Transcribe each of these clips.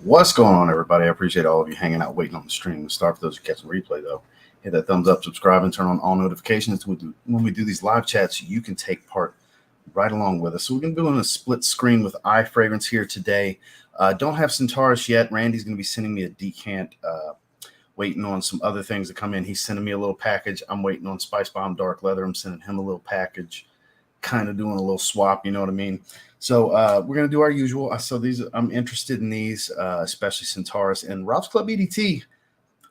What's going on, everybody? I appreciate all of you hanging out, waiting on the stream. Start for those who catch the replay, though. Hit that thumbs up, subscribe, and turn on all notifications. When we do these live chats, you can take part right along with us. So we're going to be doing a split screen with eye fragrance here today. Don't have Centaurus yet. Randy's going to be sending me a decant, waiting on some other things to come in. He's sending me a little package. I'm waiting on Spice Bomb Dark Leather. I'm sending him a little package, kind of doing a little swap, you know what I mean? So we're going to do our usual. So these, I'm interested in these, especially Centaurus and Rob's Club EDT.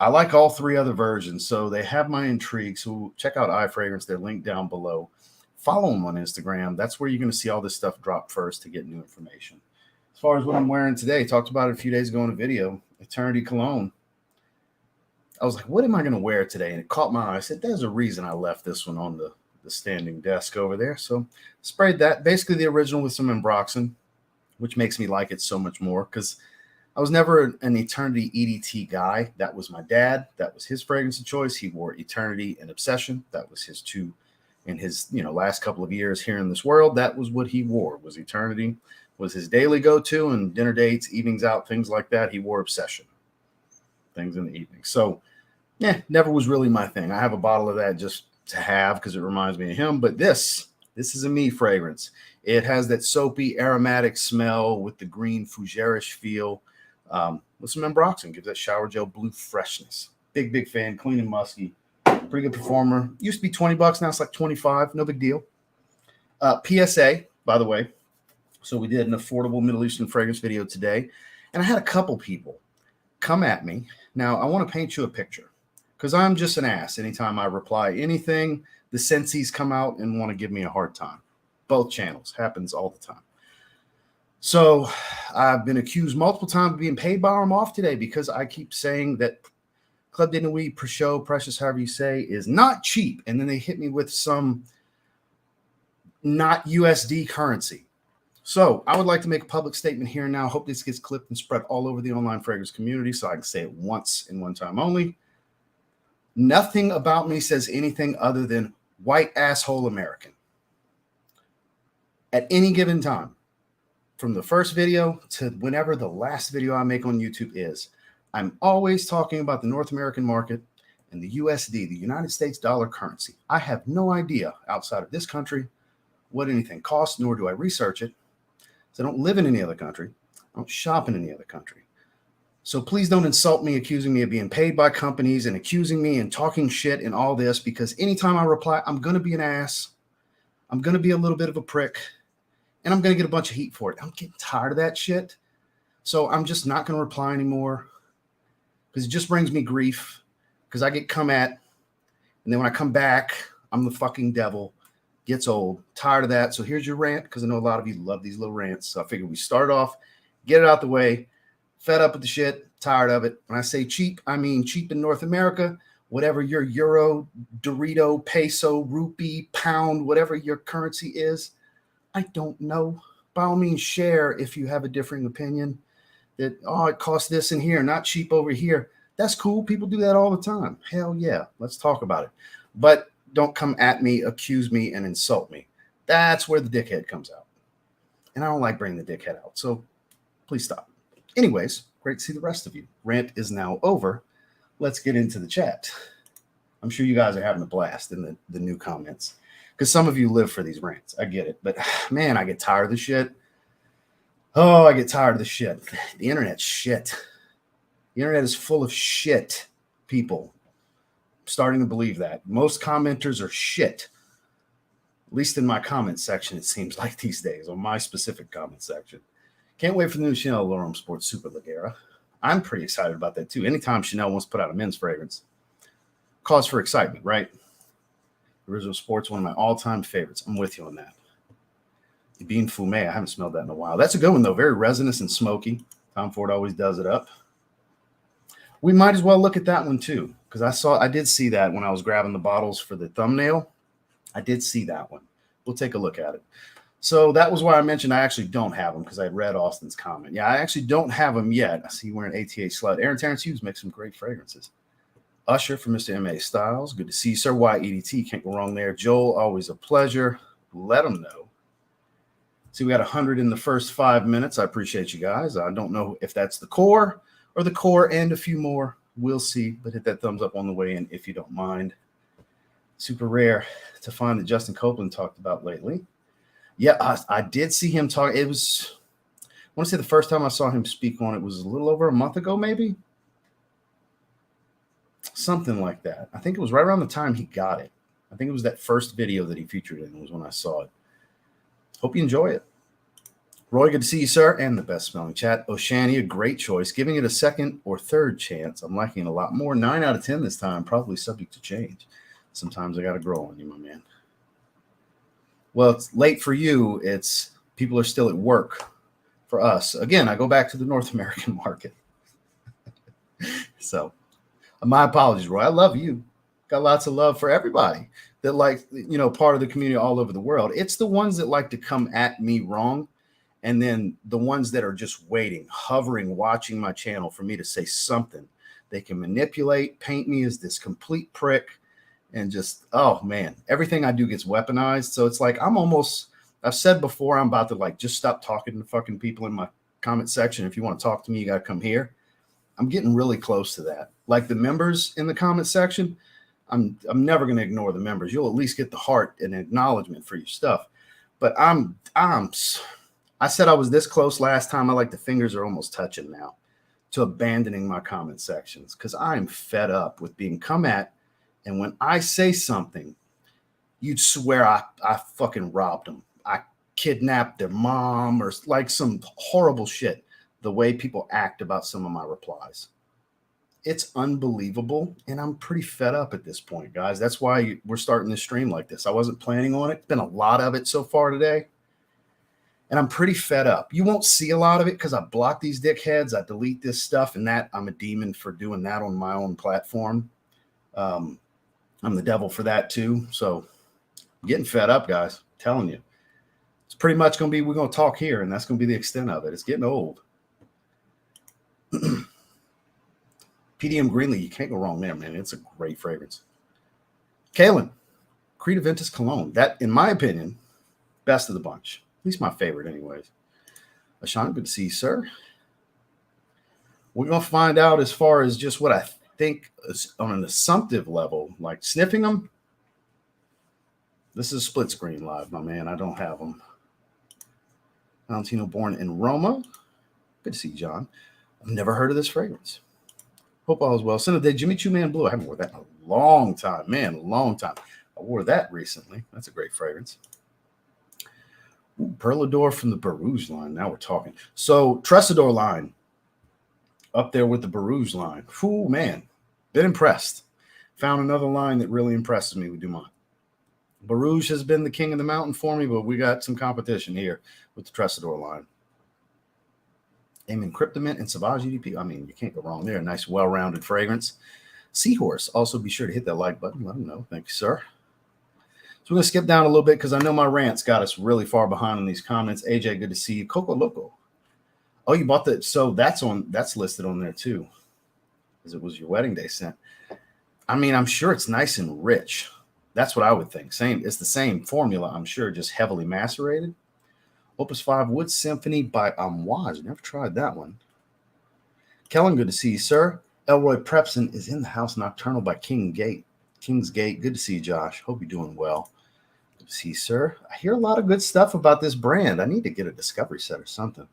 I like all three other versions, so they have my intrigue. So check out Eye Fragrance. They're linked down below. Follow them on Instagram. That's where you're going to see all this stuff drop first to get new information. As far as what I'm wearing today, talked about it a few days ago in a video, Eternity Cologne. I was like, what am I going to wear today? And it caught my eye. I said, there's a reason I left this one on the standing desk over there. So sprayed that, basically the original with some Ambroxan, which makes me like it so much more because I was never an Eternity EDT guy. That was my dad. That was his fragrance of choice. He wore Eternity and Obsession. That was his two in his last couple of years here in this world. That was what he wore, was Eternity, was his daily go-to, and dinner dates, evenings out, things like that. He wore Obsession, things in the evening. So yeah, never was really my thing. I have a bottle of that just to have because it reminds me of him. But this is a me fragrance. It has that soapy aromatic smell with the green fougerish feel, with some Ambroxan. Gives that shower gel blue freshness. Big fan. Clean and musky. Pretty good performer. Used to be $20. Now it's like 25. No big deal. PSA, by the way. So we did an affordable Middle Eastern fragrance video today, and I had a couple people come at me. Now I want to paint you a picture, because I'm just an ass. Anytime I reply anything, the sensies come out and want to give me a hard time. Both channels. Happens all the time. So I've been accused multiple times of being paid by them off today because I keep saying that Club de Nuit, Pre-Show, Precious, however you say, is not cheap. And then they hit me with some not USD currency. So I would like to make a public statement here now. Hope this gets clipped and spread all over the online fragrance community so I can say it once and one time only. Nothing about me says anything other than white asshole American. At any given time, from the first video to whenever the last video I make on YouTube is, I'm always talking about the North American market and the USD, the United States dollar currency. I have no idea outside of this country what anything costs, nor do I research it. So I don't live in any other country. I don't shop in any other country. So please don't insult me, accusing me of being paid by companies and accusing me and talking shit and all this, because anytime I reply, I'm going to be an ass. I'm going to be a little bit of a prick, and I'm going to get a bunch of heat for it. I'm getting tired of that shit. So I'm just not going to reply anymore because it just brings me grief because I get come at. And then when I come back, I'm the fucking devil. Gets old. Tired of that. So here's your rant, because I know a lot of you love these little rants. So I figured we start off, get it out the way. Fed up with the shit, tired of it. When I say cheap, I mean cheap in North America. Whatever your euro, Dorito, peso, rupee, pound, whatever your currency is, I don't know. By all means, share if you have a differing opinion that, oh, it costs this in here, not cheap over here. That's cool. People do that all the time. Hell yeah. Let's talk about it. But don't come at me, accuse me, and insult me. That's where the dickhead comes out. And I don't like bringing the dickhead out. So please stop. Anyways, great to see the rest of you. Rant is now over. Let's get into the chat. I'm sure you guys are having a blast in the new comments because some of you live for these rants. I get it. But, man, I get tired of the shit. Oh, I get tired of the shit. The internet's shit. The internet is full of shit, people. I'm starting to believe that. Most commenters are shit. At least in my comment section, it seems like these days, on my specific comment section. Can't wait for the new Chanel L'Homme Sport Super Ligera. I'm pretty excited about that, too. Anytime Chanel wants to put out a men's fragrance, cause for excitement, right? Original Sport's one of my all-time favorites. I'm with you on that. The Bean Fume, I haven't smelled that in a while. That's a good one, though. Very resinous and smoky. Tom Ford always does it up. We might as well look at that one too, because I did see that when I was grabbing the bottles for the thumbnail. I did see that one. We'll take a look at it. So that was why I mentioned I actually don't have them, because I had read Austin's comment. Yeah, I actually don't have them yet. I see you wearing ATA Slut. Aaron Terrence Hughes makes some great fragrances. Usher from Mr. M.A. Styles. Good to see you, sir. EDT. Can't go wrong there. Joel, always a pleasure. Let them know. See, we got 100 in the first 5 minutes. I appreciate you guys. I don't know if that's the core or the core and a few more. We'll see. But hit that thumbs up on the way in if you don't mind. Super rare to find that Justin Copeland talked about lately. Yeah, I did see him talk. It was, I want to say the first time I saw him speak on it was a little over a month ago, maybe. Something like that. I think it was right around the time he got it. I think it was that first video that he featured in was when I saw it. Hope you enjoy it. Roy, good to see you, sir. And the best smelling chat. Oshani, a great choice. Giving it a second or third chance. I'm liking it a lot more. 9 out of 10 this time. Probably subject to change. Sometimes I got to grow on you, my man. Well, it's late for you. It's people are still at work. For us, again, I go back to the North American market. So my apologies, Roy. I love you. Got lots of love for everybody that like, part of the community all over the world. It's the ones that like to come at me wrong. And then the ones that are just waiting, hovering, watching my channel for me to say something. They can manipulate, paint me as this complete prick. And just, oh man, everything I do gets weaponized. So it's like, I've said before, I'm about to like just stop talking to fucking people in my comment section. If you want to talk to me, you got to come here. I'm getting really close to that. Like the members in the comment section, I'm never going to ignore the members. You'll at least get the heart and acknowledgement for your stuff. But I said I was this close last time. I like the fingers are almost touching now to abandoning my comment sections because I'm fed up with being come at. And when I say something, you'd swear I fucking robbed them. I kidnapped their mom or like some horrible shit. The way people act about some of my replies. It's unbelievable. And I'm pretty fed up at this point, guys. That's why we're starting this stream like this. I wasn't planning on it. It's been a lot of it so far today. And I'm pretty fed up. You won't see a lot of it because I block these dickheads. I delete this stuff and that I'm a demon for doing that on my own platform. I'm the devil for that too. So I'm getting fed up, guys. I'm telling you. It's pretty much going to be, we're going to talk here and that's going to be the extent of it. It's getting old. PDM Greenlee, you can't go wrong there, man. It's a great fragrance. Kalen, Creed Aventus Cologne. That, in my opinion, best of the bunch. At least my favorite anyways. Ashan, good to see you, sir. We're going to find out as far as just what I think is on an assumptive level, like sniffing them. This is split screen live, my man. I don't have them. Valentino born in Roma. Good to see you, John. I've never heard of this fragrance. Hope all is well. Sunday Jimmy Choo Man Blue. I haven't worn that in a long time, man. A long time. I wore that recently. That's a great fragrance. Ooh, Perlador from the Barouge line. Now we're talking. So Tressador line. Up there with the Barouge line. Ooh, man. Been impressed. Found another line that really impresses me with Dumont. Barouge has been the king of the mountain for me, but we got some competition here with the Tressador line. Amen Cryptomint and Sauvage EDP. I mean, you can't go wrong there. Nice, well-rounded fragrance. Seahorse. Also, be sure to hit that like button. Let them know. Thank you, sir. So we're going to skip down a little bit because I know my rants got us really far behind in these comments. AJ, good to see you. Coco Loco. Oh, you bought that. So that's listed on there too. Because it was your wedding day scent. I mean, I'm sure it's nice and rich. That's what I would think. It's the same formula, I'm sure, just heavily macerated. Opus 5 Wood Symphony by Amouage. Never tried that one. Kellen, good to see you, sir. Elroy Prepson is in the house. Nocturnal by King's Gate. Good to see you, Josh. Hope you're doing well. Good to see you, sir. I hear a lot of good stuff about this brand. I need to get a discovery set or something.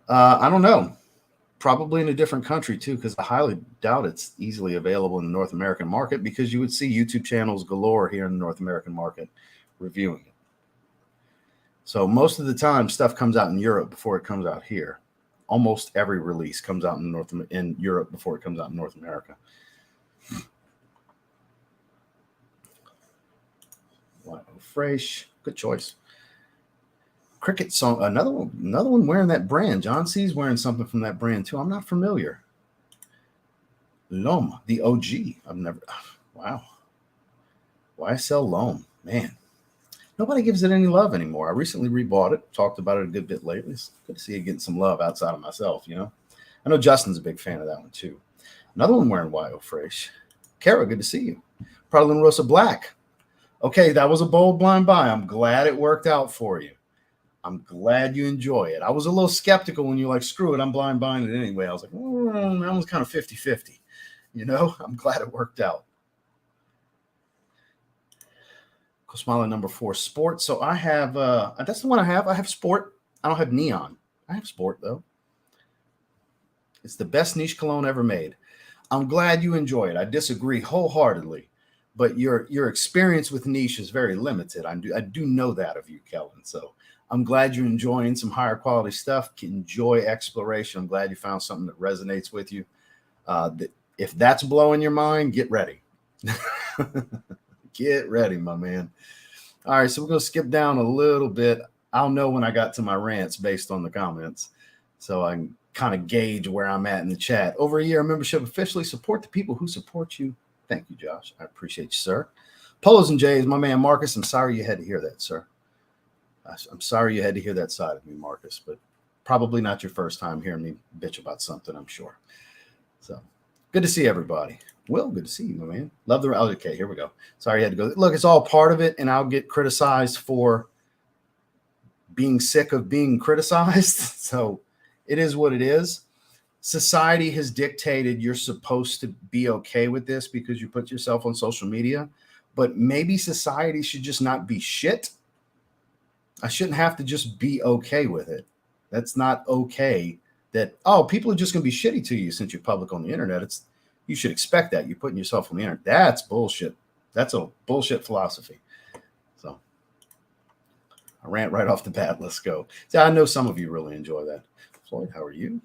I don't know. Probably in a different country too, because I highly doubt it's easily available in the North American market because you would see YouTube channels galore here in the North American market reviewing it. So most of the time stuff comes out in Europe before it comes out here. Almost every release comes out in Europe before it comes out in North America. Fresh, good choice. Cricket song. Another one wearing that brand. John C's wearing something from that brand too. I'm not familiar. L'Homme, the OG. I've never. Wow. YSL L'Homme, man. Nobody gives it any love anymore. I recently rebought it. Talked about it a good bit lately. It's good to see it getting some love outside of myself. You know. I know Justin's a big fan of that one too. Another one wearing YO Fresh. Kara, good to see you. Prada Rosa Black. Okay, that was a bold blind buy. I'm glad it worked out for you. I'm glad you enjoy it. I was a little skeptical when you're like, screw it, I'm blind buying it anyway. I was like, that was kind of 50-50. You know, I'm glad it worked out. Kosmala number 4, Sport. So I have, that's the one I have. I have Sport. I don't have Neon. I have Sport, though. It's the best niche cologne ever made. I'm glad you enjoy it. I disagree wholeheartedly. But your experience with niche is very limited. I do know that of you, Kellen. So I'm glad you're enjoying some higher quality stuff. Enjoy exploration. I'm glad you found something that resonates with you. If that's blowing your mind, get ready. Get ready, my man. All right, so we're going to skip down a little bit. I'll know when I got to my rants based on the comments. So I can kind of gauge where I'm at in the chat. Over a year of membership officially. Support the people who support you. Thank you, Josh. I appreciate you, sir. Polos and Jays, my man Marcus, I'm sorry you had to hear that, sir. I'm sorry you had to hear that side of me, Marcus, but probably not your first time hearing me bitch about something, I'm sure. So good to see everybody. Will, good to see you, my man. Love the okay, here we go. Sorry you had to go. Look, it's all part of it, and I'll get criticized for being sick of being criticized. So it is what it is. Society has dictated you're supposed to be okay with this because you put yourself on social media, but maybe society should just not be shit. I shouldn't have to just be okay with it. That's not okay that, oh, people are just going to be shitty to you since you're public on the internet. You should expect that. You're putting yourself on the internet. That's bullshit. That's a bullshit philosophy. So I rant right off the bat. Let's go. See, I know some of you really enjoy that. Floyd, how are you?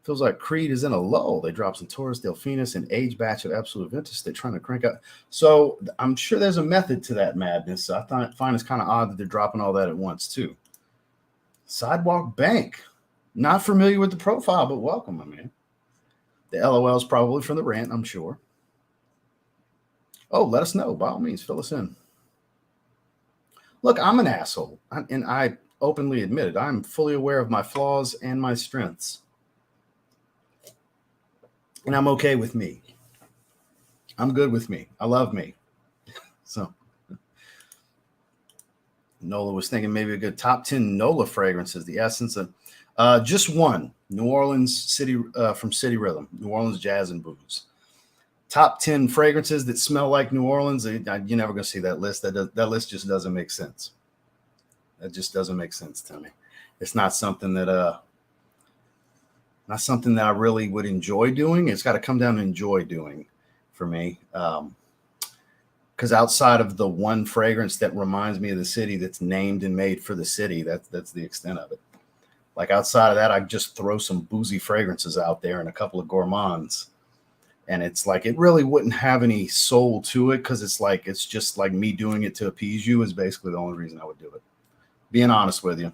Feels like Creed is in a lull. They dropped Centaurus, Delphinus, and age batch of Absolute Ventus. They're trying to crank out. So I'm sure there's a method to that madness. I find it's kind of odd that they're dropping all that at once, too. Sidewalk Bank. Not familiar with the profile, but welcome, my man. The LOL is probably from the rant, I'm sure. Oh, let us know. By all means, fill us in. Look, I'm an asshole, and I openly admit it. I'm fully aware of my flaws and my strengths. And I'm okay with me. I'm good with me. I love me. So Nola was thinking maybe a good top 10 Nola fragrances. The essence of just one. New Orleans City from City Rhythm. New Orleans Jazz and Booze. Top 10 fragrances that smell like New Orleans. You're never going to see that list. That list just doesn't make sense. That just doesn't make sense to me. It's not something that I really would enjoy doing. It's got to come down to enjoy doing for me. Because outside of the one fragrance that reminds me of the city that's named and made for the city, that's the extent of it. Like outside of that, I just throw some boozy fragrances out there and a couple of gourmands. And it's like, it really wouldn't have any soul to it because it's just like me doing it to appease you is basically the only reason I would do it. Being honest with you,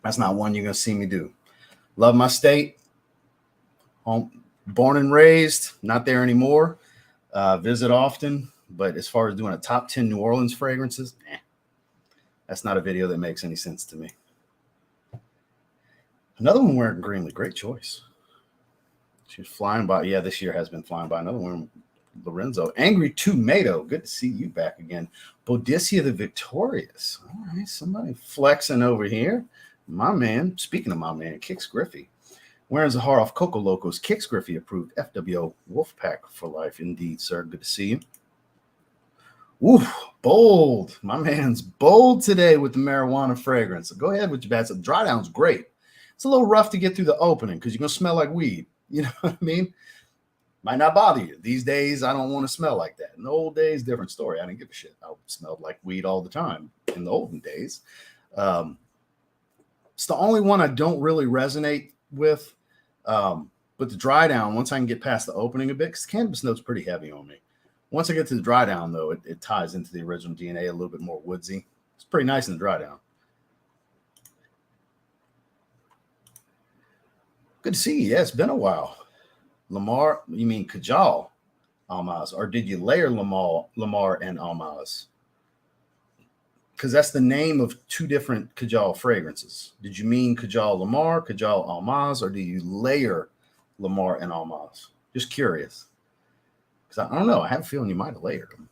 that's not one you're going to see me do. Love my state. Home, born and raised, not there anymore. Visit often. But as far as doing a top 10 New Orleans fragrances, that's not a video that makes any sense to me. Another one wearing Greenlee. Great choice. She's flying by. Yeah, this year has been flying by. Another one, Lorenzo. Angry Tomato. Good to see you back again. Bodysia the Victorious. All right, somebody flexing over here. My man. Speaking of my man, Kix Griffey. Wearing Zahar off Coco Locos. Kix Griffey approved FWO Wolfpack for life. Indeed, sir. Good to see you. Oof, bold. My man's bold today with the marijuana fragrance. So go ahead with your bad stuff. Dry down's great. It's a little rough to get through the opening because you're going to smell like weed. You know what I mean? Might not bother you. These days, I don't want to smell like that. In the old days, different story. I didn't give a shit. I smelled like weed all the time in the olden days. It's the only one I don't really resonate with. But the dry down, once I can get past the opening a bit, because cannabis note's pretty heavy on me. Once I get to the dry down, though, it ties into the original DNA a little bit more woodsy. It's pretty nice in the dry down. Good to see you. Yeah, it's been a while. Lamar, you mean Kajal Almaz, or did you layer Lamar and Almaz? Because that's the name of two different Kajal fragrances. Did you mean Kajal Lamar, Kajal Almaz, or do you layer Lamar and Almaz? Just curious. Because I don't know. I have a feeling you might have layered them.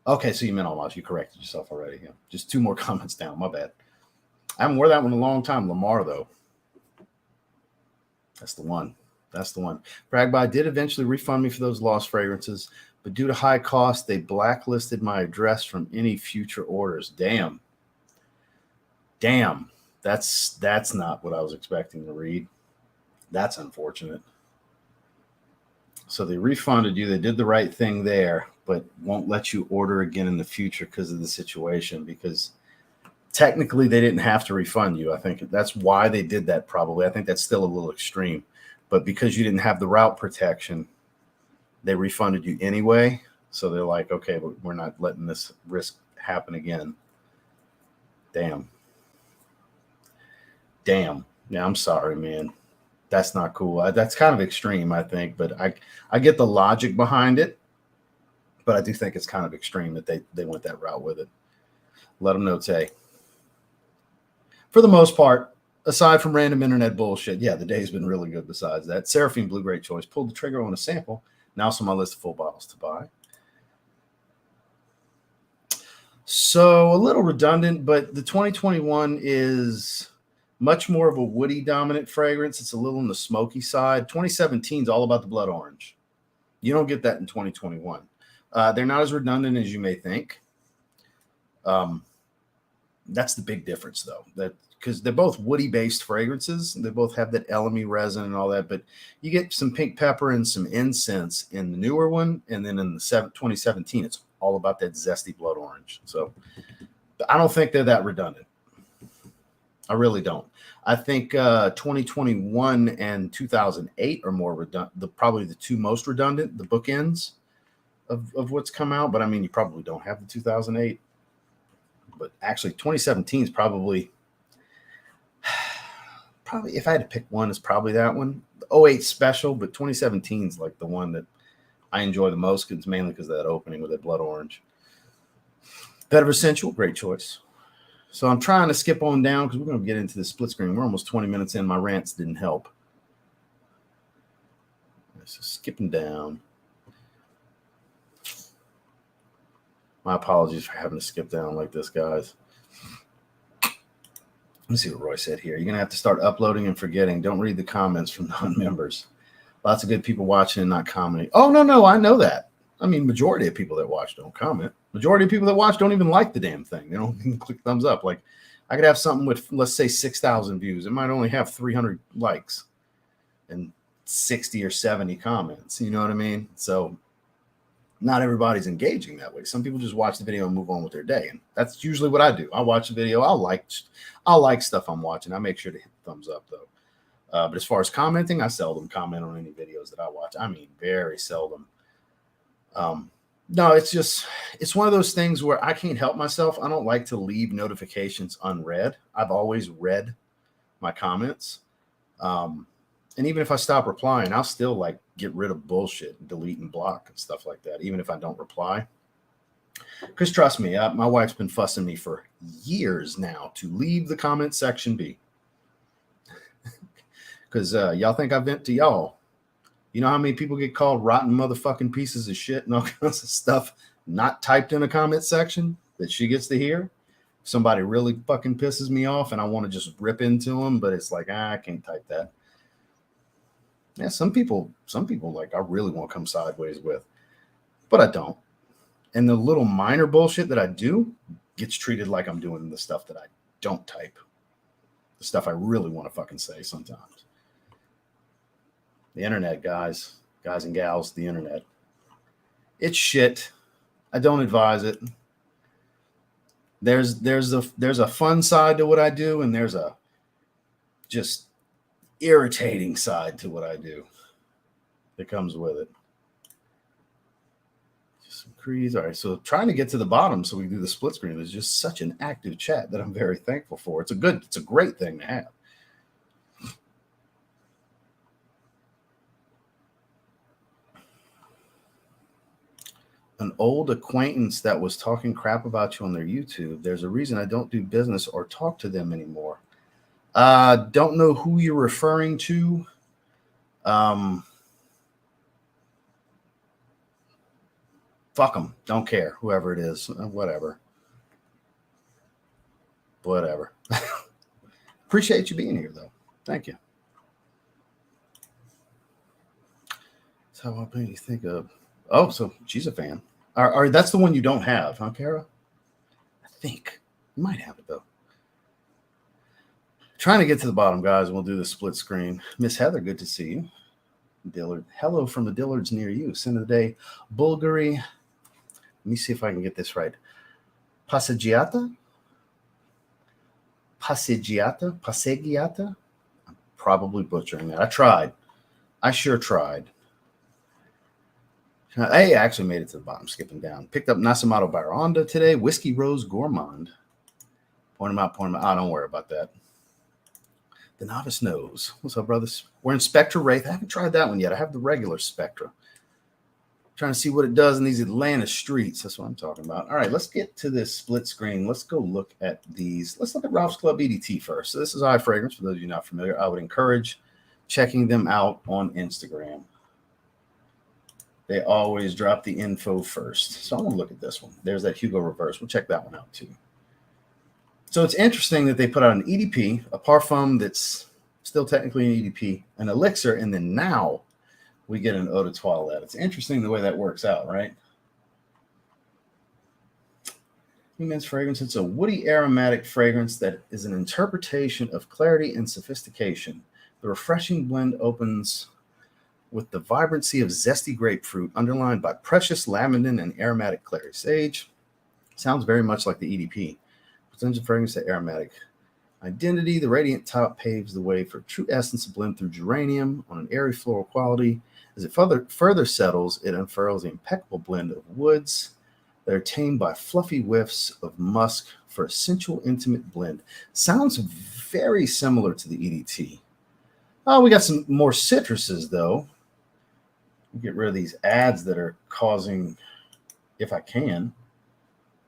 Okay, so you meant Almaz. You corrected yourself already. Yeah. Just two more comments down. My bad. I haven't worn that one in a long time. Lamar, though. That's the one. That's the one. Bragby did eventually refund me for those lost fragrances, but due to high cost, they blacklisted my address from any future orders. Damn. That's not what I was expecting to read. That's unfortunate. So they refunded you. They did the right thing there, but won't let you order again in the future because of the situation, because technically they didn't have to refund you. I think that's why they did that probably. I think that's still a little extreme. But because you didn't have the route protection, they refunded you anyway. So they're like, okay, but we're not letting this risk happen again. Damn. Yeah, I'm sorry, man. That's not cool. That's kind of extreme, I think. But I get the logic behind it. But I do think it's kind of extreme that they went that route with it. Let them know, Tay. For the most part, aside from random internet bullshit, yeah, the day's been really good besides that. Seraphine Blue, great choice. Pulled the trigger on a sample. Now it's on my list of full bottles to buy. So a little redundant, but the 2021 is much more of a woody dominant fragrance. It's a little on the smoky side. 2017 is all about the blood orange. You don't get that in 2021. They're not as redundant as you may think. That's the big difference, though. Because they're both woody-based fragrances. They both have that elemi resin and all that, but you get some pink pepper and some incense in the newer one, and then in the 2017, it's all about that zesty blood orange. So I don't think they're that redundant. I really don't. I think 2021 and 2008 are more redundant, probably the two most redundant, the bookends of what's come out. But I mean, you probably don't have the 2008. But actually, 2017 is probably, if I had to pick one, it's probably that one. The 08 special, but 2017 is like the one that I enjoy the most. It's mainly because of that opening with that blood orange. Vetiver Sensual, great choice. So I'm trying to skip on down because we're going to get into the split screen. We're almost 20 minutes in. My rants didn't help. So skipping down. My apologies for having to skip down like this, guys. Let me see what Roy said here. You're going to have to start uploading and forgetting. Don't read the comments from non-members. Lots of good people watching and not commenting. Oh, no, I know that. I mean, majority of people that watch don't comment. Majority of people that watch don't even like the damn thing. They don't even click thumbs up. Like, I could have something with, let's say, 6,000 views. It might only have 300 likes and 60 or 70 comments. You know what I mean? So not everybody's engaging that way. Some people just watch the video and move on with their day. And that's usually what I do. I watch the video. I'll like stuff I'm watching. I make sure to hit the thumbs up, though. But as far as commenting, I seldom comment on any videos that I watch. I mean, very seldom. No, it's one of those things where I can't help myself. I don't like to leave notifications unread. I've always read my comments. And even if I stop replying, I'll still like get rid of bullshit, and delete and block and stuff like that, even if I don't reply. Because trust me, my wife's been fussing me for years now to leave the comment section be. Because y'all think I vent to y'all. You know how many people get called rotten motherfucking pieces of shit and all kinds of stuff not typed in a comment section that she gets to hear? Somebody really fucking pisses me off and I want to just rip into them, but it's like, I can't type that. Yeah, some people like I really want to come sideways with, but I don't. And the little minor bullshit that I do gets treated like I'm doing the stuff that I don't type. The stuff I really want to fucking say sometimes. The internet, guys and gals, the internet. It's shit. I don't advise it. There's a fun side to what I do, and there's a just irritating side to what I do that comes with it. Just some crease. All right, so trying to get to the bottom so we can do the split screen is just such an active chat that I'm very thankful for. It's a great thing to have. an old acquaintance that was talking crap about you on their YouTube. There's a reason I don't do business or talk to them anymore. Don't know who you're referring to. Fuck them. Don't care. Whoever it is. Whatever. Appreciate you being here, though. Thank you. So what made you think of? Oh, so she's a fan. Or that's the one you don't have, huh, Kara? I think you might have it though. Trying to get to the bottom, guys. We'll do the split screen. Miss Heather, good to see you. Dillard, hello from the Dillards near you. Sin of the day, Bulgari. Let me see if I can get this right. Passeggiata. I'm probably butchering that. I tried. I sure tried. I actually made it to the bottom, skipping down. Picked up Nasamato Baronda today. Whiskey Rose Gourmand. Point them out. Oh, don't worry about that. The Novice Knows. What's up, brothers? We're in Spectra Wraith. I haven't tried that one yet. I have the regular Spectra. Trying to see what it does in these Atlanta streets. That's what I'm talking about. All right, let's get to this split screen. Let's go look at these. Let's look at Ralph's Club EDT first. So this is Eye Fragrance. For those of you not familiar, I would encourage checking them out on Instagram. They always drop the info first. So I'm going to look at this one. There's that Hugo Reverse. We'll check that one out too. So it's interesting that they put out an EDP, a parfum that's still technically an EDP, an elixir, and then now we get an eau de toilette. It's interesting the way that works out, right? Men's fragrance. It's a woody aromatic fragrance that is an interpretation of clarity and sophistication. The refreshing blend opens with the vibrancy of zesty grapefruit, underlined by precious lavender and aromatic clary sage. Sounds very much like the EDP. Presents a fragrance to aromatic identity. The radiant top paves the way for true essence to blend through geranium on an airy floral quality. As it further settles, it unfurls the impeccable blend of woods that are tamed by fluffy whiffs of musk for a sensual, intimate blend. Sounds very similar to the EDT. Oh, we got some more citruses, though. We'll get rid of these ads that are causing, if I can.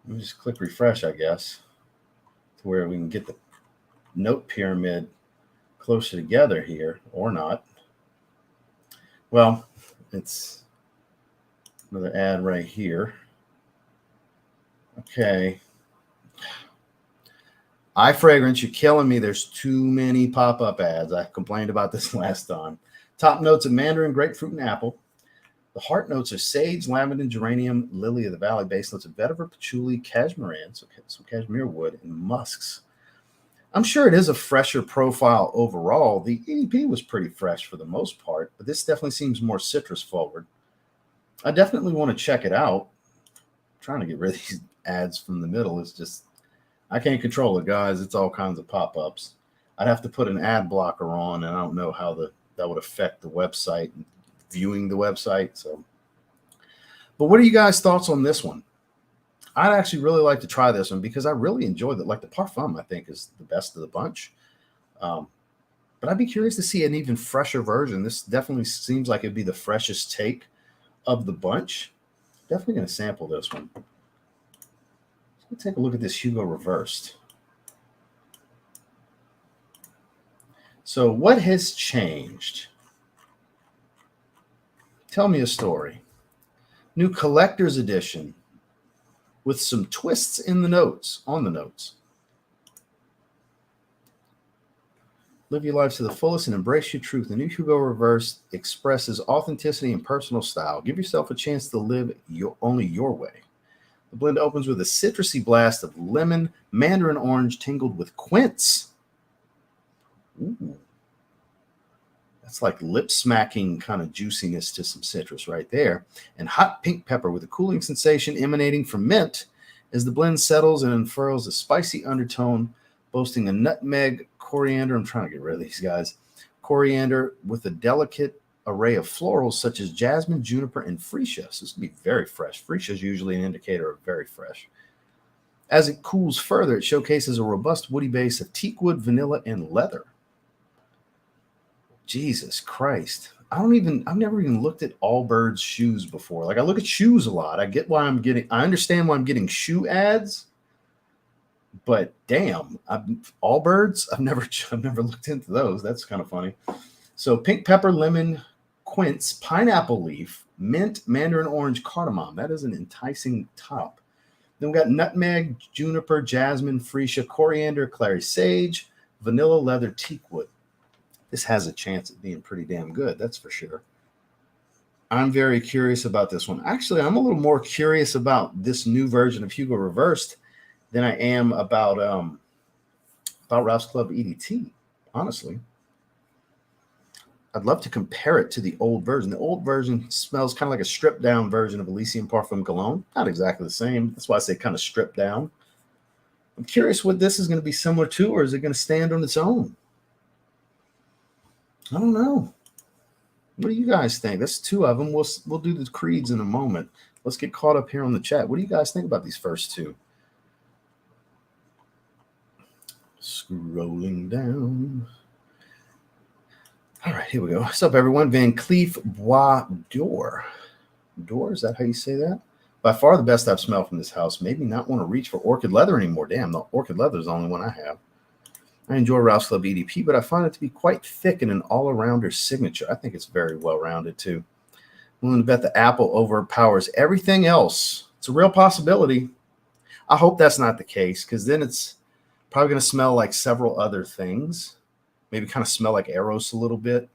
Let me just click refresh, I guess, to where we can get the note pyramid closer together here, or not. Well, it's another ad right here. Okay. Eye Fragrance, you're killing me. There's too many pop-up ads. I complained about this last time. Top notes of mandarin, grapefruit, and apple. The heart notes are sage, lavender, geranium, lily of the valley. Base notes of vetiver, patchouli, cashmeran, so some cashmere wood, and musks. I'm sure it is a fresher profile overall. The EDP was pretty fresh for the most part, but this definitely seems more citrus forward. I definitely want to check it out. I'm trying to get rid of these ads from the middle. It's just, I can't control it, guys. It's all kinds of pop-ups. I'd have to put an ad blocker on, and I don't know how that would affect the website and viewing the website. So, but what are you guys' thoughts on this one? I'd actually really like to try this one because I really enjoyed it. Like the parfum, I think, is the best of the bunch. But I'd be curious to see an even fresher version. This definitely seems like it'd be the freshest take of the bunch. Definitely going to sample this one. Let's take a look at this Hugo Reversed. So what has changed? Tell me a story. New collector's edition with some twists in the notes, on the notes. Live your life to the fullest and embrace your truth. The new Hugo Reversed expresses authenticity and personal style. Give yourself a chance to live only your way. The blend opens with a citrusy blast of lemon, mandarin orange, tingled with quince. Ooh. That's like lip-smacking kind of juiciness to some citrus right there. And hot pink pepper with a cooling sensation emanating from mint as the blend settles and unfurls a spicy undertone, boasting a nutmeg, coriander. I'm trying to get rid of these guys. Coriander with a delicate array of florals such as jasmine, juniper, and freesia. So this will be very fresh. Freesia is usually an indicator of very fresh. As it cools further, it showcases a robust woody base of teakwood, vanilla, and leather. Jesus Christ. I've never even looked at Allbirds shoes before. Like I look at shoes a lot. I understand why I'm getting shoe ads, but damn, Allbirds, I've never looked into those. That's kind of funny. So pink pepper, lemon, quince, pineapple leaf, mint, mandarin orange, cardamom. That is an enticing top. Then we got nutmeg, juniper, jasmine, freesia, coriander, clary sage, vanilla, leather, teakwood. This has a chance at being pretty damn good, that's for sure. I'm very curious about this one. Actually, I'm a little more curious about this new version of Hugo Reversed than I am about Ralph's Club EDT, honestly. I'd love to compare it to the old version. The old version smells kind of like a stripped down version of Elysium Parfum Cologne. Not exactly the same. That's why I say kind of stripped down. I'm curious what this is going to be similar to, or is it going to stand on its own? I don't know. What do you guys think? That's two of them. We'll do the creeds in a moment. Let's get caught up here on the chat. What do you guys think about these first two? Scrolling down. All right, here we go. What's up, everyone? Van Cleef Bois d'Or. D'Or, is that how you say that? By far the best I've smelled from this house. Maybe not want to reach for orchid leather anymore. Damn, the orchid leather is the only one I have. I enjoy Ralph's Club EDP, but I find it to be quite thick and an all-arounder signature. I think it's very well-rounded, too. I'm willing to bet the apple overpowers everything else. It's a real possibility. I hope that's not the case, because then it's probably going to smell like several other things. Maybe kind of smell like Eros a little bit.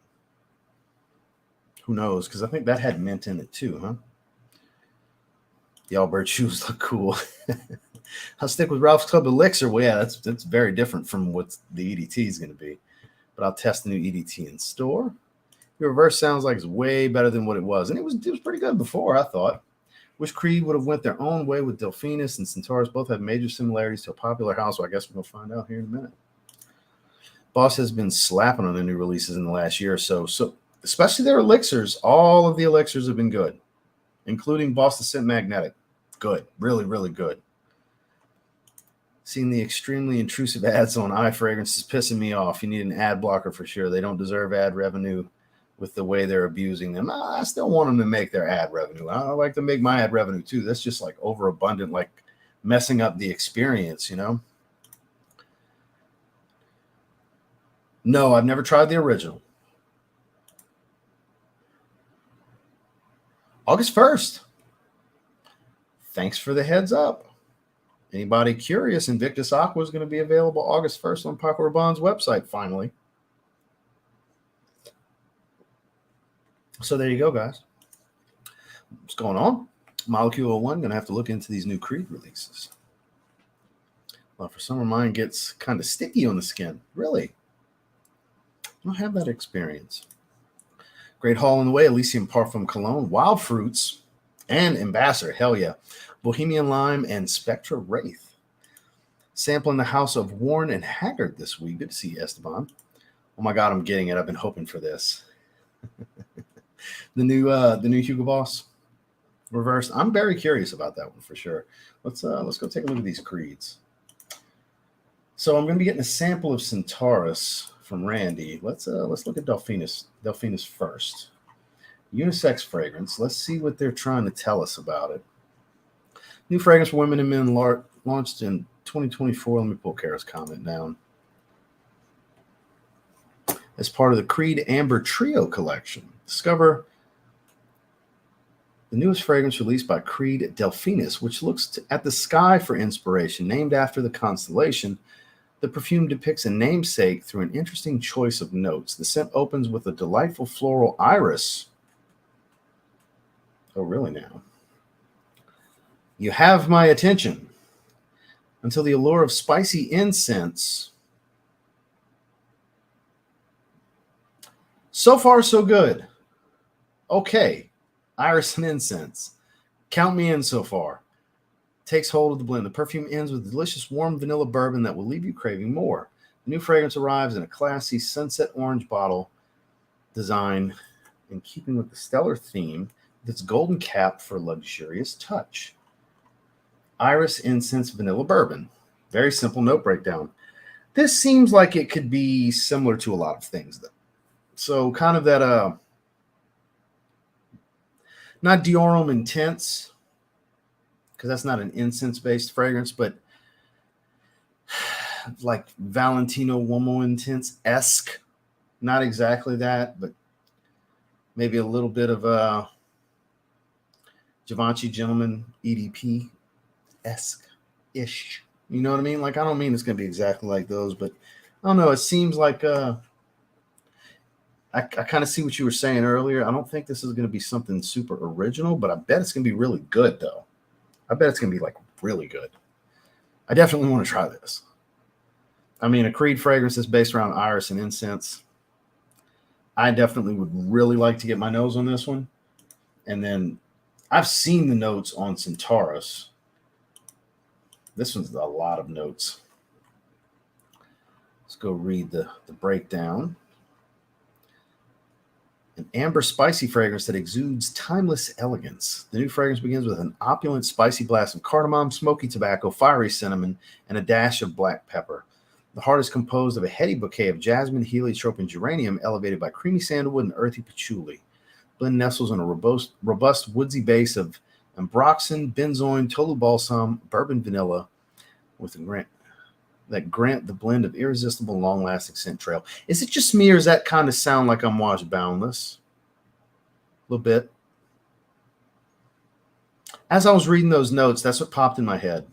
Who knows? Because I think that had mint in it too, huh? The Allbirds shoes look cool. I'll stick with Ralph's Club Elixir. Well, yeah, that's very different from what the EDT is going to be. But I'll test the new EDT in store. Your reverse sounds like it's way better than what it was. And it was pretty good before, I thought. Wish Creed would have went their own way with Delphinus and Centaurus. Both have major similarities to a popular house. So I guess we're going to find out here in a minute. Boss has been slapping on the new releases in the last year or so. So especially their elixirs, all of the elixirs have been good, including Boss the Scent Magnetic. Good, really, really good. Seeing the extremely intrusive ads on eye fragrance is pissing me off. You need an ad blocker for sure. They don't deserve ad revenue with the way they're abusing them. I still want them to make their ad revenue. I like to make my ad revenue too. That's just like overabundant, like messing up the experience, you know? No, I've never tried the original. August 1st. Thanks for the heads up. Anybody curious, Invictus Aqua is going to be available August 1st on Paco Rabanne's website, finally. So there you go, guys. What's going on? Molecule 01, going to have to look into these new Creed releases. Well, for summer, mine gets kind of sticky on the skin. Really? I don't have that experience. Great haul on the way. Elysium Parfum Cologne, Wild Fruits, and Ambassador. Hell yeah. Bohemian Lime and Spectra Wraith. Sampling the House of Warren and Haggard this week. Good to see you, Esteban. Oh my God, I'm getting it. I've been hoping for this. the new Hugo Boss Reversed. I'm very curious about that one for sure. Let's go take a look at these creeds. So I'm going to be getting a sample of Centaurus from Randy. Let's look at Delphinus first. Unisex fragrance. Let's see what they're trying to tell us about it. New fragrance for women and men launched in 2024. Let me pull Kara's comment down. As part of the Creed Amber Trio collection. Discover the newest fragrance released by Creed Delphinus, which looks at the sky for inspiration. Named after the constellation, the perfume depicts a namesake through an interesting choice of notes. The scent opens with a delightful floral iris. Oh, really now? You have my attention until the allure of spicy incense. So far, so good. Okay. Iris and incense. Count me in so far. Takes hold of the blend. The perfume ends with delicious warm vanilla bourbon that will leave you craving more. The new fragrance arrives in a classy sunset orange bottle design in keeping with the stellar theme with its golden cap for luxurious touch. Iris, incense, vanilla bourbon. Very simple note breakdown. This seems like it could be similar to a lot of things, though. So kind of that Not Diorum Intense, because that's not an incense-based fragrance, but like Valentino Uomo Intense-esque. Not exactly that, but maybe a little bit of a Givenchy Gentleman EDP-esque-ish. You know what I mean? Like, I don't mean it's going to be exactly like those, but I don't know. It seems like I kind of see what you were saying earlier. I don't think this is going to be something super original, but I bet it's going to be really good, though. I bet it's going to be, like, really good. I definitely want to try this. I mean, a Creed fragrance is based around iris and incense. I definitely would really like to get my nose on this one. And then I've seen the notes on Centaurus. This one's a lot of notes. Let's go read the breakdown. An amber spicy fragrance that exudes timeless elegance. The new fragrance begins with an opulent spicy blast of cardamom, smoky tobacco, fiery cinnamon, and a dash of black pepper. The heart is composed of a heady bouquet of jasmine, heliotrope, and geranium, elevated by creamy sandalwood and earthy patchouli. Blend nestles on a robust woodsy base of ambroxan, benzoin, tolu balsam, bourbon vanilla, with a grant the blend of irresistible, long-lasting scent trail. Is it just me, or does that kind of sound like I'm washed boundless? A little bit. As I was reading those notes, that's what popped in my head.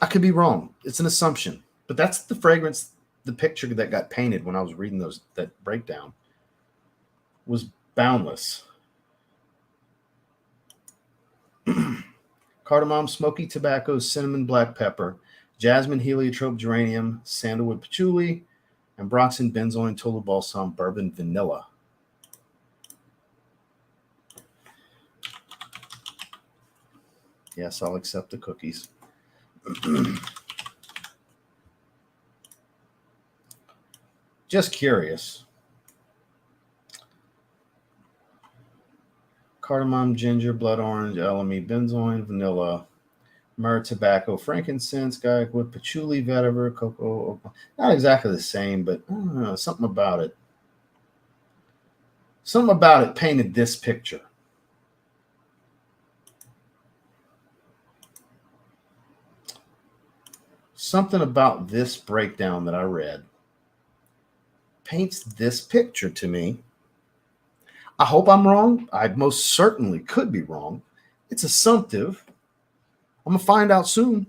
I could be wrong. It's an assumption. But that's the fragrance, the picture that got painted when I was reading that breakdown was boundless. Cardamom, smoky tobacco, cinnamon, black pepper, jasmine, heliotrope, geranium, sandalwood, patchouli, ambroxan, benzoin, tolu balsam, bourbon, vanilla. Yes, I'll accept the cookies. Just curious. Cardamom, ginger, blood orange, elemi, benzoin, vanilla, myrrh, tobacco, frankincense, guyakwood, patchouli, vetiver, cocoa. Not exactly the same, but I don't know, something about it. Something about it painted this picture. Something about this breakdown that I read paints this picture to me. I hope I'm wrong. I most certainly could be wrong. It's assumptive. I'm going to find out soon.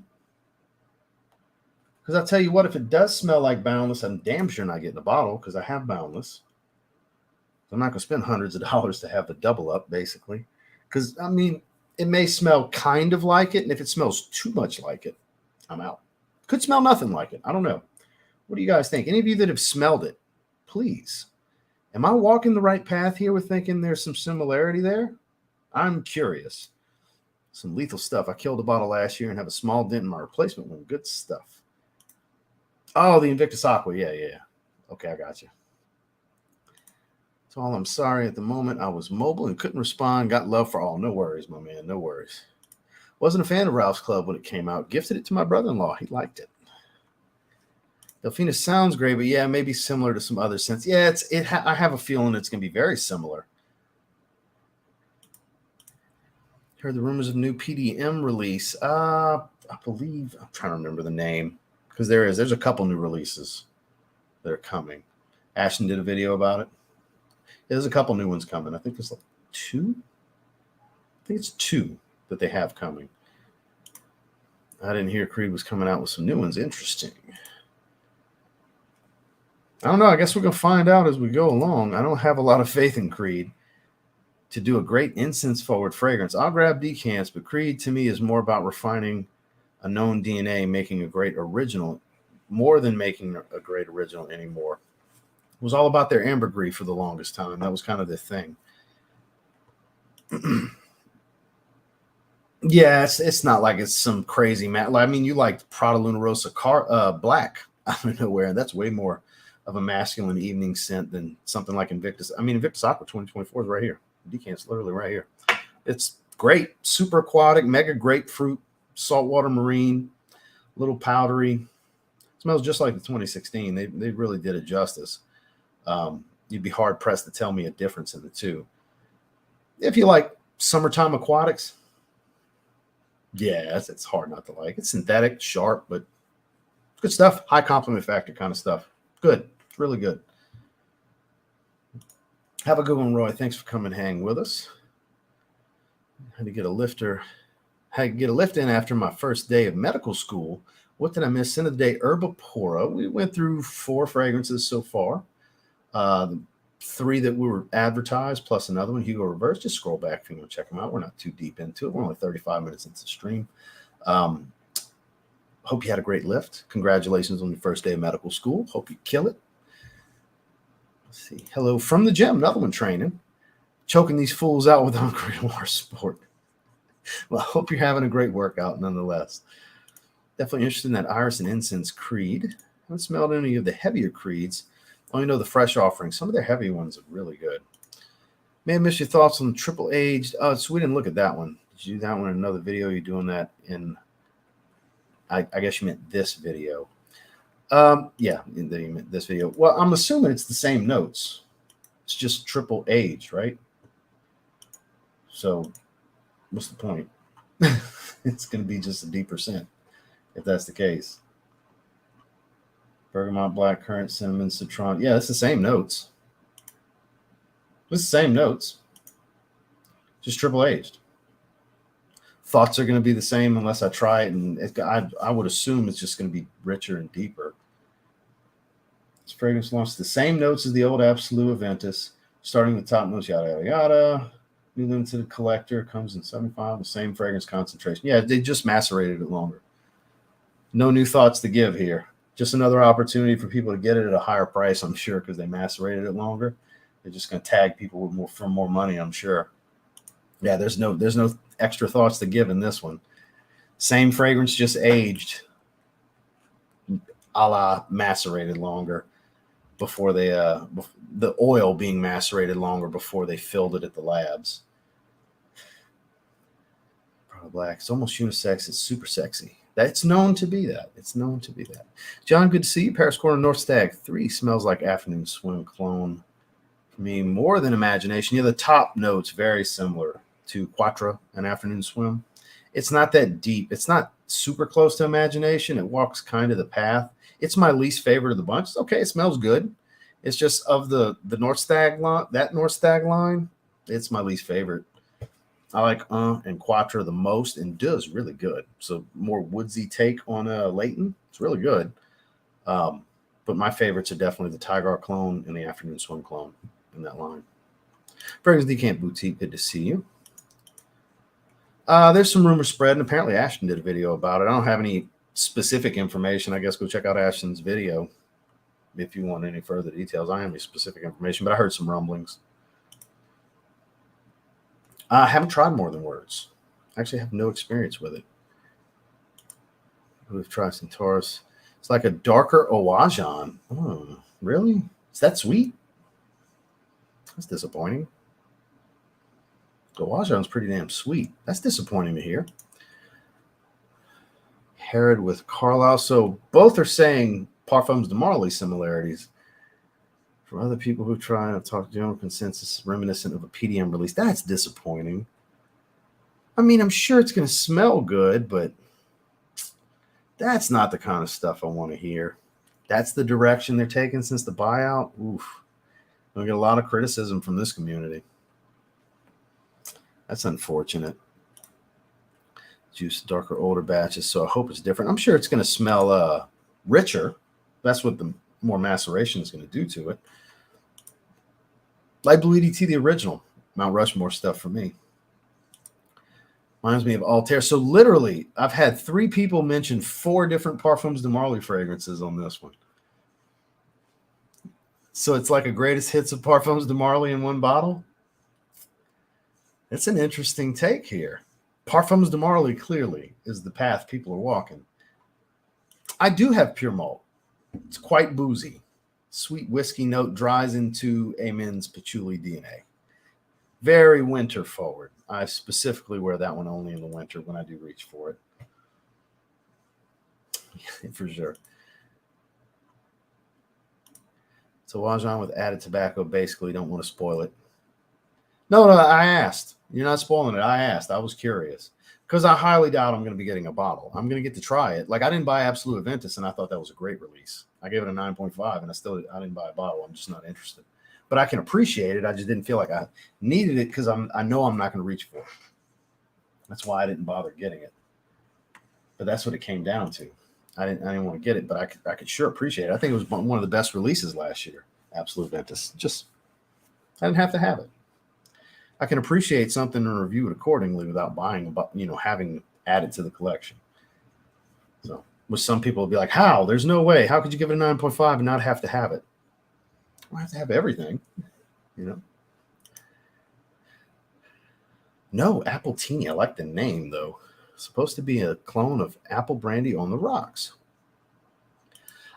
Because I'll tell you what, if it does smell like Boundless, I'm damn sure not getting a bottle because I have Boundless. I'm not going to spend hundreds of dollars to have the double up, basically. Because, I mean, it may smell kind of like it, and if it smells too much like it, I'm out. Could smell nothing like it. I don't know. What do you guys think? Any of you that have smelled it, please. Am I walking the right path here with thinking there's some similarity there? I'm curious. Some lethal stuff. I killed a bottle last year and have a small dent in my replacement one. Good stuff. Oh, the Invictus Aqua. Yeah. Okay, I got you. So I'm sorry at the moment. I was mobile and couldn't respond. Got love for all. No worries, my man. No worries. Wasn't a fan of Ralph's Club when it came out. Gifted it to my brother-in-law. He liked it. Delphinus sounds great, but yeah, maybe similar to some other scents. Yeah, I have a feeling it's going to be very similar. Heard the rumors of new PDM release. I believe, I'm trying to remember the name, because there's a couple new releases that are coming. Ashton did a video about it. There's a couple new ones coming. I think there's like 2. I think it's 2 that they have coming. I didn't hear Creed was coming out with some new ones. Interesting. I don't know. I guess we're going to find out as we go along. I don't have a lot of faith in Creed to do a great incense-forward fragrance. I'll grab decants, but Creed to me is more about refining a known DNA, making a great original, more than making a great original anymore. It was all about their ambergris for the longest time. That was kind of the thing. Yeah, it's not like it's some crazy matte. I mean, you liked Prada Luna Rosa Black out of nowhere, and that's way more of a masculine evening scent than something like Invictus. I mean, Invictus Aqua 2024 is right here. Decant's literally right here. It's great, super aquatic, mega grapefruit, saltwater marine, little powdery. Smells just like the 2016. They really did it justice. you'd be hard pressed to tell me a difference in the two. If you like summertime aquatics, yeah, it's hard not to like. It's synthetic, sharp, but good stuff. High compliment factor kind of stuff. Good. It's really good. Have a good one, Roy. Thanks for coming and hang with us. Had to get a lifter. Had to get a lift in after my first day of medical school. What did I miss? End of the day, Herbapora. We went through 4 fragrances so far. 3 that we were advertised, plus another one, Hugo Reversed. Just scroll back if you want to check them out. We're not too deep into it. We're only 35 minutes into the stream. Hope you had a great lift. Congratulations on your first day of medical school. Hope you kill it. Let's see. Hello from the gym. Another one training. Choking these fools out with Hungry War Sport. Well, I hope you're having a great workout nonetheless. Definitely interested in that Iris and Incense Creed. I haven't smelled any of the heavier creeds. Only know the fresh offerings. Some of their heavy ones are really good. May have missed your thoughts on the triple aged. Oh, so we didn't look at that one. Did you do that one in another video? You're doing that in, I guess you meant this video. Yeah, you meant this video. Well, I'm assuming it's the same notes. It's just triple aged, right? So what's the point? It's going to be just a deeper scent if that's the case. Bergamot, blackcurrant, cinnamon, citron. Yeah, it's the same notes. It's the same notes. Just triple aged. Thoughts are going to be the same unless I try it, and I would assume it's just going to be richer and deeper. This fragrance launched the same notes as the old Absolute Aventus, starting with top notes, yada, yada, yada. New limited collector comes in 75, the same fragrance concentration. Yeah, they just macerated it longer. No new thoughts to give here. Just another opportunity for people to get it at a higher price, I'm sure, because they macerated it longer. They're just going to tag people with for more money, I'm sure. Yeah, there's no extra thoughts to give in this one. Same fragrance, just aged, a la macerated longer before they the oil being macerated longer before they filled it at the labs. Probably black. It's almost unisex. It's super sexy. That's known to be that. It's known to be that. John, good to see you. Paris Corner North Stag 3 smells like Afternoon Swim clone. For me, more than Imagination. Yeah, the top notes very similar to Quattro and Afternoon Swim. It's not that deep. It's not super close to Imagination. It walks kind of the path. It's my least favorite of the bunch. It's okay, it smells good. It's just of the North Stag line, that North Stag line, it's my least favorite. I like and Quattro the most, and does really good. So more woodsy take on Leighton. It's really good. But my favorites are definitely the Tiger clone and the Afternoon Swim clone in that line. Fragrance Decant Boutique, good to see you. There's some rumor spread, and apparently Ashton did a video about it. I don't have any specific information. I guess go check out Ashton's video if you want any further details. I don't have any specific information, but I heard some rumblings. I haven't tried More Than Words. I actually have no experience with it. We've tried Centaurus. It's like a darker Owajan. Oh, really? Is that sweet? That's disappointing. Owajan's pretty damn sweet. That's disappointing to hear. Herod with Carlisle. So both are saying Parfums de Marly similarities. For other people who try to talk general consensus reminiscent of a PDM release, that's disappointing. I mean, I'm sure it's going to smell good, but that's not the kind of stuff I want to hear. That's the direction they're taking since the buyout. Oof. I'll get a lot of criticism from this community. That's unfortunate. Juice darker, older batches, so I hope it's different. I'm sure it's going to smell richer. That's what the more maceration is going to do to it. Light Blue EDT, the original. Mount Rushmore stuff for me. Reminds me of Altair. So literally, I've had 3 people mention 4 different Parfums de Marly fragrances on this one. So it's like a greatest hits of Parfums de Marly in one bottle. It's an interesting take here. Parfums de Marly clearly is the path people are walking. I do have pure malt. It's quite boozy. Sweet whiskey note dries into Amen's patchouli DNA. Very winter forward. I specifically wear that one only in the winter when I do reach for it. For sure. It's So Wajan with added tobacco, basically don't want to spoil it. No, I asked. You're not spoiling it. I asked. I was curious. Because I highly doubt I'm going to be getting a bottle. I'm going to get to try it. Like, I didn't buy Absolute Aventus, and I thought that was a great release. I gave it a 9.5, and I didn't buy a bottle. I'm just not interested. But I can appreciate it. I just didn't feel like I needed it because I know I'm not going to reach for it. That's why I didn't bother getting it. But that's what it came down to. I didn't want to get it, but I could sure appreciate it. I think it was one of the best releases last year. Absolute Aventus. Just, I didn't have to have it. I can appreciate something and review it accordingly without buying, having added to the collection. So, with some people will be like, how? There's no way. How could you give it a 9.5 and not have to have it? I don't have to have everything, No, Appletini. I like the name, though. It's supposed to be a clone of Apple Brandy on the rocks.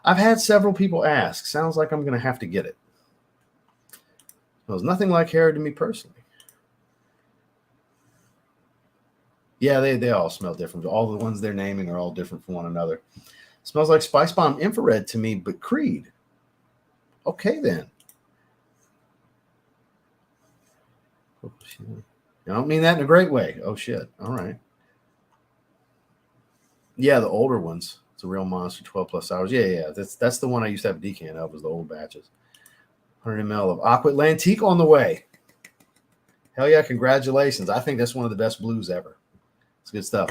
I've had several people ask. Sounds like I'm going to have to get it. Smells nothing like hair to me personally. Yeah, they all smell different. All the ones they're naming are all different from one another. Smells like Spice Bomb Infrared to me, but Creed. Okay, then. Oh, shit. I don't mean that in a great way. Oh, shit. All right. Yeah, the older ones. It's a real monster, 12 plus hours. Yeah. That's the one I used to have a decan of, was the old batches. 100 ml of Aqua Atlantique on the way. Hell yeah, congratulations. I think that's one of the best blues ever. It's good stuff.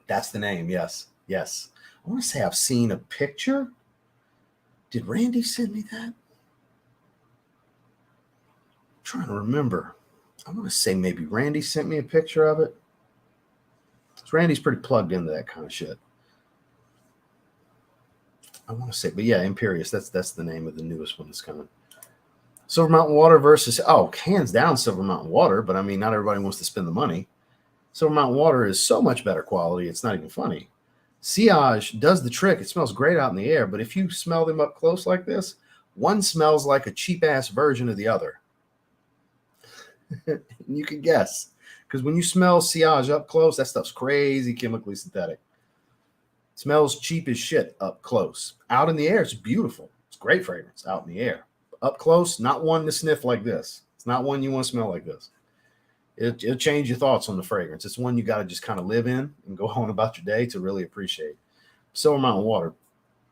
That's the name. Yes. I want to say I've seen a picture. Did Randy send me that? I'm trying to remember. I want to say maybe Randy sent me a picture of it. Randy's pretty plugged into that kind of shit. I want to say, but yeah, Imperious. That's the name of the newest one that's coming. Silver Mountain Water versus, hands down Silver Mountain Water, but I mean, not everybody wants to spend the money. Silver Mountain Water is so much better quality, it's not even funny. Sillage does the trick. It smells great out in the air, but if you smell them up close like this, one smells like a cheap-ass version of the other. You can guess. Because when you smell Sillage up close, that stuff's crazy chemically synthetic. It smells cheap as shit up close. Out in the air, it's beautiful. It's great fragrance out in the air. Up close, not one to sniff like this. It's not one you want to smell like this. It'll change your thoughts on the fragrance. It's one you got to just kind of live in and go on about your day to really appreciate. Silver Mountain Water,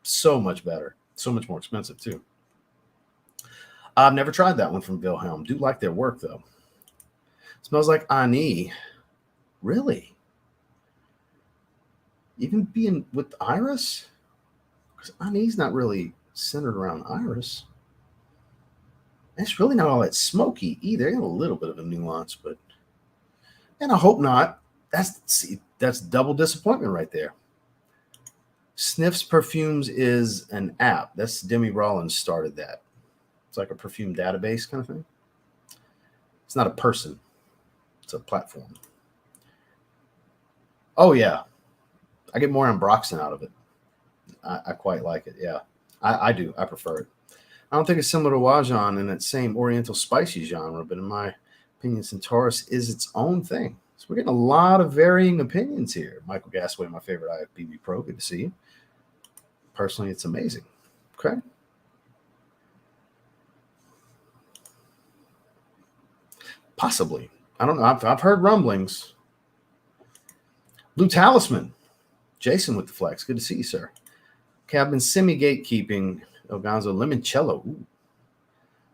so much better. So much more expensive, too. I've never tried that one from Wilhelm. Do like their work, though. Smells like Ani. Really? Even being with Iris? Because Ani's not really centered around Iris. It's really not all that smoky either. Got a little bit of a nuance, but... And I hope not. That's double disappointment right there. Sniffs Perfumes is an app. That's Demi Rollins started that. It's like a perfume database kind of thing. It's not a person. It's a platform. Oh, yeah. I get more Ambroxan out of it. I quite like it, yeah. I do. I prefer it. I don't think it's similar to Wajan in that same Oriental spicy genre, but in my opinion, Centaurus is its own thing. So we're getting a lot of varying opinions here. Michael Gasway, my favorite IFBB pro. Good to see you. Personally, it's amazing. Okay. Possibly. I don't know. I've heard rumblings. Blue Talisman. Jason with the flex. Good to see you, sir. Okay, I've been semi-gatekeeping Elganzo Limoncello. Ooh.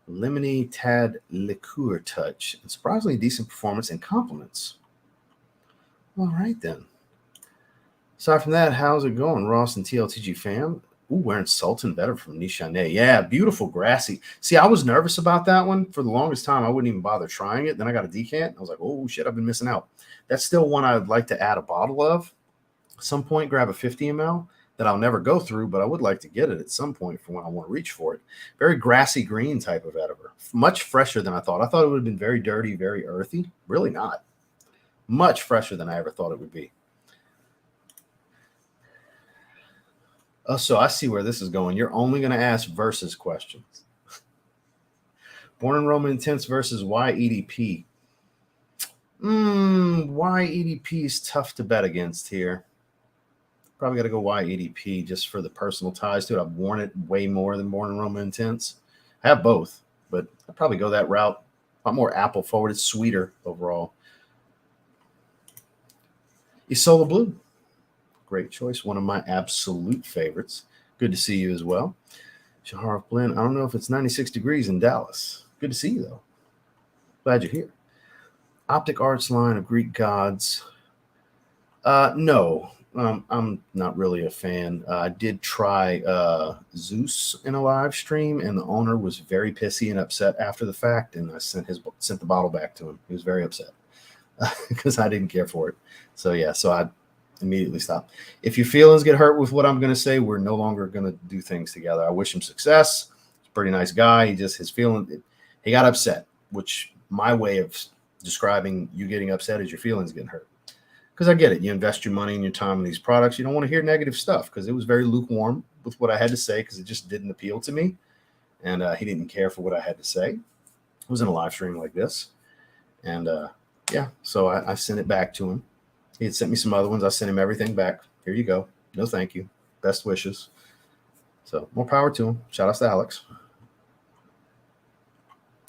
Lemony Tad Liqueur touch. And surprisingly decent performance and compliments. All right, then. Aside from that, how's it going, Ross and TLTG fam? Ooh, wearing Sultan better from Nishane. Yeah, beautiful grassy. See, I was nervous about that one. For the longest time, I wouldn't even bother trying it. Then I got a decant. I was like, oh, shit, I've been missing out. That's still one I'd like to add a bottle of. At some point, grab a 50 ml that I'll never go through, but I would like to get it at some point for when I want to reach for it. Very grassy green type of vetiver. Much fresher than I thought. I thought it would have been very dirty, very earthy. Really not. Much fresher than I ever thought it would be. Oh, so I see where this is going. You're only going to ask versus questions. Born in Roman Intense versus why EDP? Why EDP is tough to bet against here. Probably got to go EDP just for the personal ties to it. I've worn it way more than Born Aroma Intense. I have both, but I'd probably go that route. A lot more apple forward. It's sweeter overall. Isola Blue. Great choice. One of my absolute favorites. Good to see you as well. Shaharov Blend. I don't know if it's 96 degrees in Dallas. Good to see you, though. Glad you're here. Optic Arts line of Greek gods. No, I'm not really a fan. I did try Zeus in a live stream, and the owner was very pissy and upset after the fact, and I sent the bottle back to him. He was very upset because I didn't care for it. So yeah, so I immediately stopped. If your feelings get hurt with what I'm going to say, we're no longer going to do things together. I wish him success. He's a pretty nice guy. He got upset, which my way of describing you getting upset is your feelings getting hurt. Because I get it. You invest your money and your time in these products. You don't want to hear negative stuff because it was very lukewarm with what I had to say because it just didn't appeal to me. And he didn't care for what I had to say. It was in a live stream like this. And yeah, so I sent it back to him. He had sent me some other ones. I sent him everything back. Here you go. No, thank you. Best wishes. So more power to him. Shout out to Alex.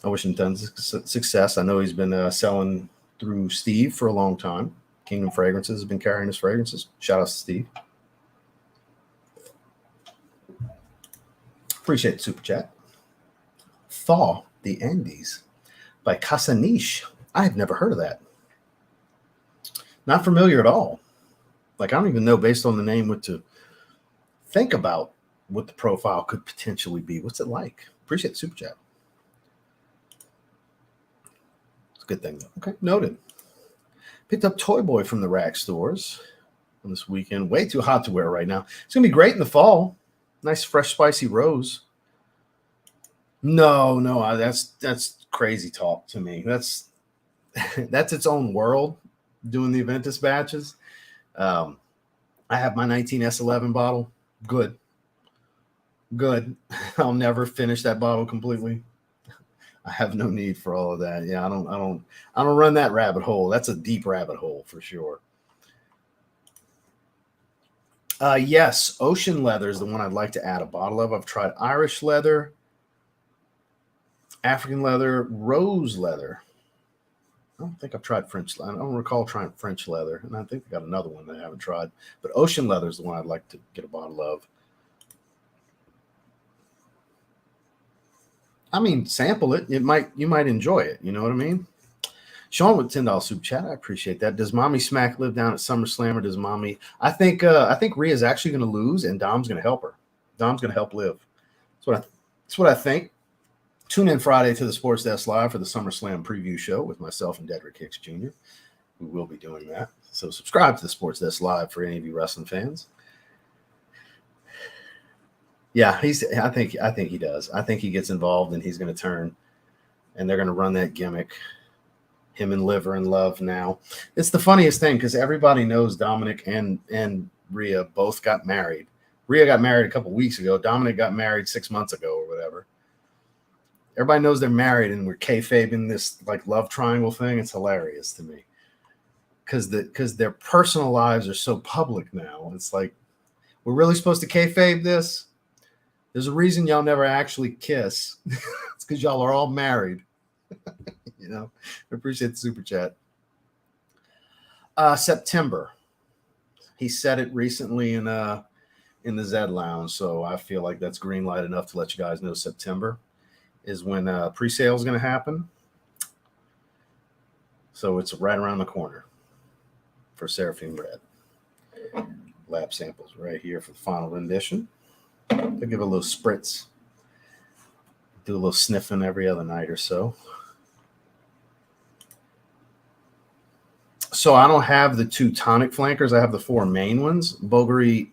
I wish him tons of success. I know he's been selling through Steve for a long time. Kingdom Fragrances has been carrying his fragrances. Shout out to Steve. Appreciate the super chat. Thaw the Andes by Casaniche. I've never heard of that. Not familiar at all. Like, I don't even know, based on the name, what to think about what the profile could potentially be. What's it like? Appreciate the super chat. It's a good thing, though. Okay, noted. Picked up Toy Boy from the rack stores on this weekend. Way too hot to wear right now. It's going to be great in the fall. Nice, fresh, spicy rose. No, that's crazy talk to me. That's its own world, doing the Aventus batches. I have my 19S11 bottle. Good. I'll never finish that bottle completely. I have no need for all of that. Yeah, I don't run that rabbit hole. That's a deep rabbit hole for sure. Yes, ocean leather is the one I'd like to add a bottle of. I've tried Irish leather, African leather, rose leather. I don't think I've tried French. I don't recall trying French leather, and I think I got another one that I haven't tried. But ocean leather is the one I'd like to get a bottle of. I mean, sample it. You might enjoy it. You know what I mean? Sean with $10 super chat. I appreciate that. Does Mommy Smack live down at SummerSlam, or does Mommy? I think Rhea's actually going to lose, and Dom's going to help her. Dom's going to help Liv. That's what I think. Tune in Friday to the Sports Desk Live for the SummerSlam preview show with myself and Dedrick Hicks Jr. We will be doing that. So subscribe to the Sports Desk Live for any of you wrestling fans. Yeah, I think he does. I think he gets involved and he's going to turn, and they're going to run that gimmick. Him and Liv are in love now. It's the funniest thing because everybody knows Dominic and Rhea both got married. Rhea got married a couple weeks ago. Dominic got married 6 months ago or whatever. Everybody knows they're married, and we're kayfabing this like love triangle thing. It's hilarious to me because their personal lives are so public now. It's like, we're really supposed to kayfabe this? There's a reason y'all never actually kiss. It's because y'all are all married. You know, I appreciate the super chat. September. He said it recently in the Zed Lounge, so I feel like that's green light enough to let you guys know September is when pre-sale is going to happen. So it's right around the corner for Seraphim Red. Lab samples right here for the final rendition. They'll give it a little spritz. Do a little sniffing every other night or so. So I don't have the 2 tonic flankers. I have the 4 main ones. Bulgari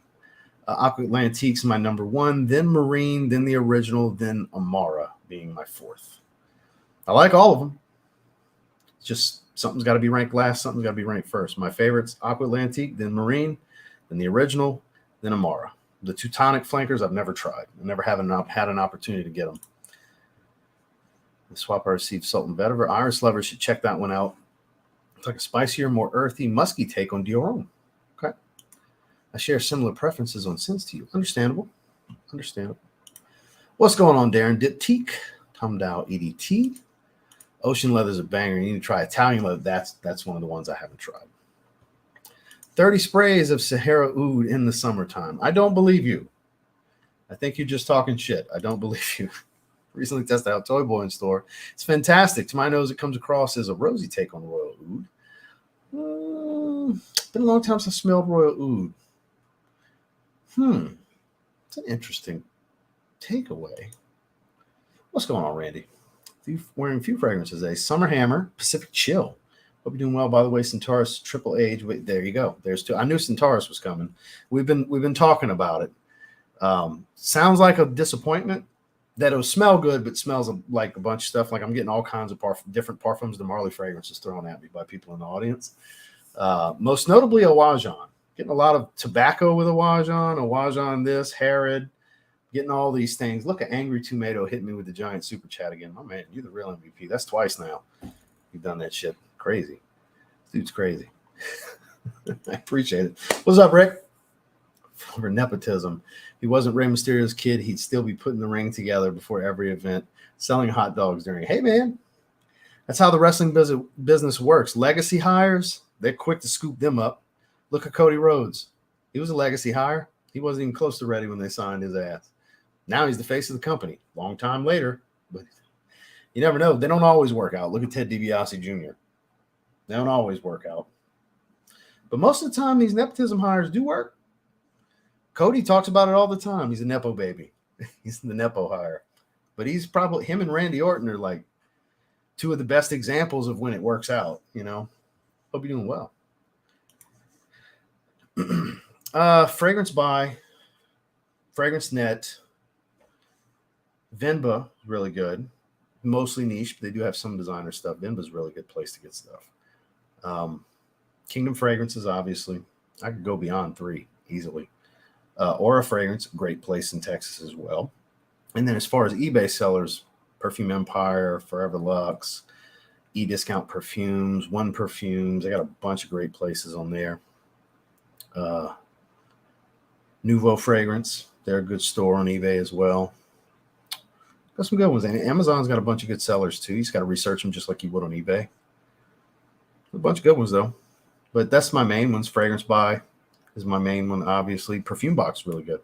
Aqua Atlantique's my number 1, then Marine, then the original, then Amara being my 4th. I like all of them. It's just something's got to be ranked last, something's got to be ranked first. My favorites, Aqua Atlantique, then Marine, then the original, then Amara. The 2 tonic flankers I've never tried. I never had an opportunity to get them. The swap I received Sultan Vetiver. Iris lovers should check that one out. It's like a spicier, more earthy, musky take on Dior. Okay. I share similar preferences on scents to you. Understandable. Understandable. What's going on, Darren? Diptyque, Tumdow EDT. Ocean leather's a banger. You need to try Italian leather. That's one of the ones I haven't tried. 30 sprays of Sahara Oud in the summertime. I don't believe you. I think you're just talking shit. I don't believe you. Recently tested out Toy Boy in store. It's fantastic. To my nose, it comes across as a rosy take on Royal Oud. It's been a long time since I smelled Royal Oud. It's an interesting takeaway. What's going on, Randy? Wearing a few fragrances today. Summer Hammer, Pacific Chill. Hope you're doing well. By the way, Centaurus Triple Age. Wait, there you go. There's two. I knew Centaurus was coming. We've been talking about it. Sounds like a disappointment that it'll smell good, but smells like a bunch of stuff. Like I'm getting all kinds of different parfums. The Marley fragrances thrown at me by people in the audience. Most notably, Awajan. Getting a lot of tobacco with Awajan this, Herod. Getting all these things. Look at Angry Tomato hitting me with the giant super chat again. My man, you're the real MVP. That's twice now. You've done that shit. Crazy. Dude's crazy. I appreciate it. What's up, Rick? For nepotism. He wasn't Rey Mysterio's kid. He'd still be putting the ring together before every event, selling hot dogs during. Hey, man. That's how the wrestling business works. Legacy hires, they're quick to scoop them up. Look at Cody Rhodes. He was a legacy hire. He wasn't even close to ready when they signed his ass. Now he's the face of the company. Long time later, but you never know. They don't always work out. Look at Ted DiBiase Jr. They don't always work out. But most of the time, these nepotism hires do work. Cody talks about it all the time. He's a Nepo baby. He's the Nepo hire. But he's probably, him and Randy Orton are like two of the best examples of when it works out, you know. Hope you're doing well. Fragrance by Fragrance Net. Venba, really good. Mostly niche, but they do have some designer stuff. Venba's a really good place to get stuff. Kingdom Fragrances, obviously. I could go beyond 3 easily. Aura Fragrance, great place in Texas as well. And then as far as eBay sellers, Perfume Empire, Forever Luxe, eDiscount Perfumes, One Perfumes. I got a bunch of great places on there. Nouveau Fragrance, they're a good store on eBay as well. Got some good ones. And Amazon's got a bunch of good sellers too. You just got to research them just like you would on eBay. A bunch of good ones though. But that's my main ones. Fragrance Buy is my main one, obviously. Perfume Box is really good.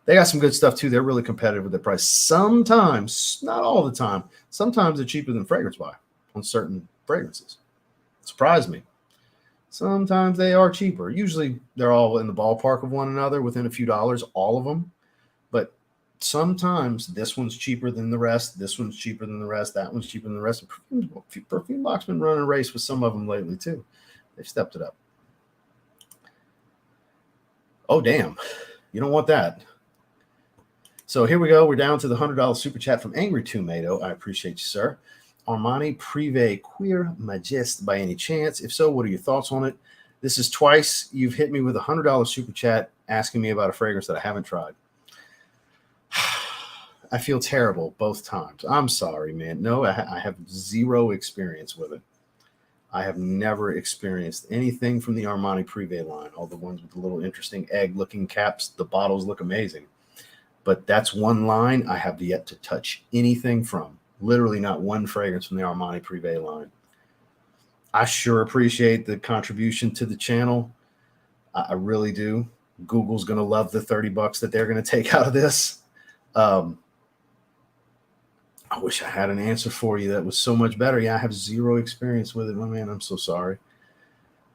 They got some good stuff too. They're really competitive with their price. Sometimes, not all the time, sometimes they're cheaper than Fragrance Buy on certain fragrances. Surprised me. Sometimes they are cheaper. Usually they're all in the ballpark of one another within a few dollars, all of them. But sometimes this one's cheaper than the rest. This one's cheaper than the rest. That one's cheaper than the rest. Perfume Box been running a race with some of them lately too. They've stepped it up. Oh, damn. You don't want that. So here we go. We're down to the $100 super chat from Angry Tomato. I appreciate you, sir. Armani Prive Queer Majest by any chance? If so, what are your thoughts on it? This is twice you've hit me with a $100 super chat asking me about a fragrance that I haven't tried. I feel terrible both times. I'm sorry, man. No, I have zero experience with it. I have never experienced anything from the Armani Prive line. All the ones with the little interesting egg-looking caps. The bottles look amazing. But that's one line I have yet to touch anything from. Literally not one fragrance from the Armani Prive line. I sure appreciate the contribution to the channel. I really do. Google's going to love the $30 that they're going to take out of this. I wish I had an answer for you that was so much better. Yeah, I have zero experience with it. My man, I'm so sorry.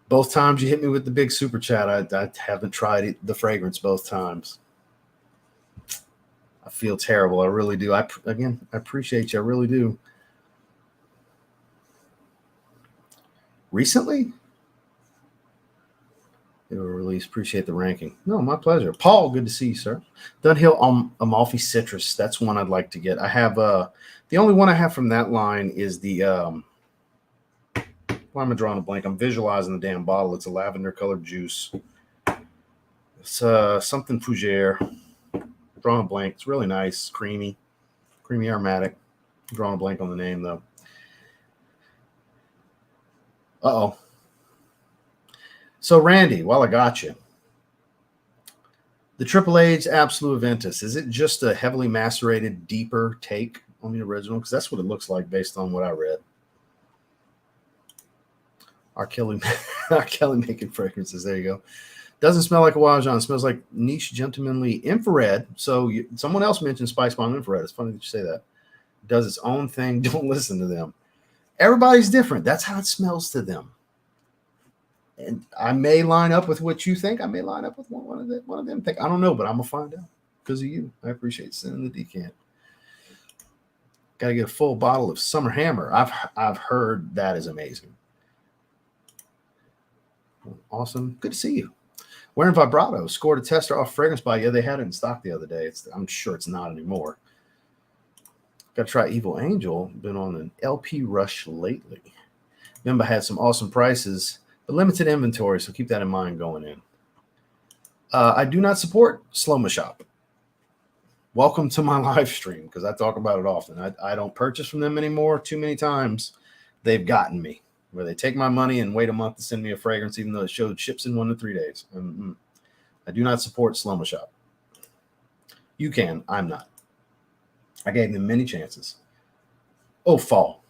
Both times you hit me with the big super chat, I haven't tried the fragrance both times. I feel terrible. I really do. I appreciate you. I really do. Recently? They were released. Appreciate the ranking. No, my pleasure. Paul, good to see you, sir. Dunhill Amalfi Citrus. That's one I'd like to get. I have the only one I have from that line is the why am I drawing a blank? I'm visualizing the damn bottle. It's a lavender colored juice. It's something Fougere. Drawing a blank. It's really nice, creamy aromatic. Drawing a blank on the name though. Uh-oh. So Randy, while I got you, The Triple H Absolute Aventus, is it just a heavily macerated, deeper take on the original? Because that's what it looks like based on what I read. R. Kelly making fragrances. There you go. Doesn't smell like a Wajan. It smells like niche, gentlemanly infrared. So someone else mentioned Spice Bomb infrared. It's funny that you say that. Does its own thing. Don't listen to them. Everybody's different. That's how it smells to them. And I may line up with what you think. I may line up with one of them think. I don't know, but I'm gonna find out because of you. I appreciate sending the decant. Got to get a full bottle of Summer Hammer. I've heard that is amazing. Awesome. Good to see you. Wearing Vibrato. Scored a tester off Fragrance Buy. Yeah, they had it in stock the other day. I'm sure it's not anymore. Got to try Evil Angel. Been on an LP rush lately. Remember, had some awesome prices. But limited inventory, so keep that in mind going in. I do not support Slow-Mo Shop. Welcome to my live stream, because I talk about it often. I don't purchase from them anymore. Too many times they've gotten me, where they take my money and wait a month to send me a fragrance, even though it showed ships in 1 to 3 days. I do not support Slow-Mo Shop. You can. I'm not. I gave them many chances. Oh, fall.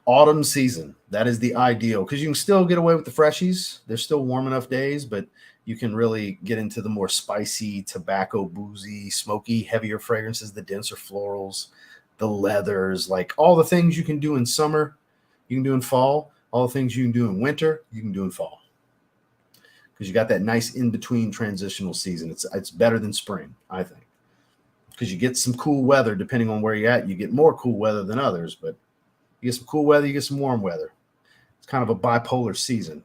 Autumn season, that is the ideal, because you can still get away with the freshies. There's still warm enough days, but you can really get into the more spicy, tobacco, boozy, smoky, heavier fragrances, the denser florals, the leathers, like all the things you can do in summer, you can do in fall. All the things you can do in winter, you can do in fall, because you got that nice in-between transitional season. It's better than spring, I think, because you get some cool weather. Depending on where you're at, you get more cool weather than others, but you get some cool weather, you get some warm weather. It's kind of a bipolar season,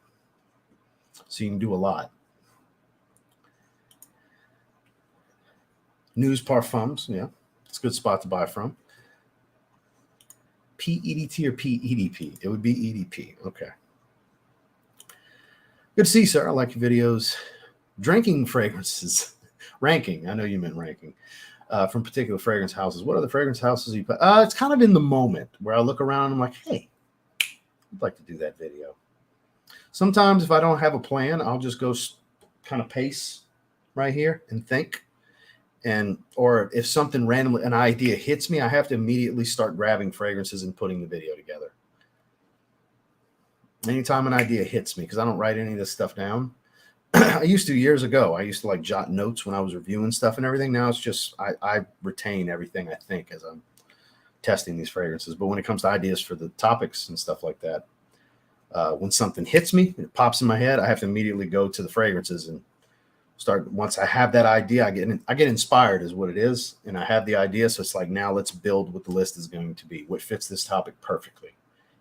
so you can do a lot. News Parfums, yeah, it's a good spot to buy from. PEDT or PEDP? It would be EDP. Okay. Good to see you, sir. I like your videos. Drinking fragrances. Ranking. I know you meant ranking. From particular fragrance houses. What are the fragrance houses you put? It's kind of in the moment where I look around and I'm like, hey, I'd like to do that video. Sometimes if I don't have a plan, I'll just go kind of pace right here and think. Or if something randomly, an idea hits me, I have to immediately start grabbing fragrances and putting the video together. Anytime an idea hits me, because I don't write any of this stuff down. I used to years ago. I used to like jot notes when I was reviewing stuff and everything. Now it's just I retain everything I think as I'm testing these fragrances. But when it comes to ideas for the topics and stuff like that, when something hits me, it pops in my head, I have to immediately go to the fragrances and start. Once I have that idea, I get inspired is what it is, and I have the idea. So it's like, now let's build what the list is going to be. What fits this topic perfectly.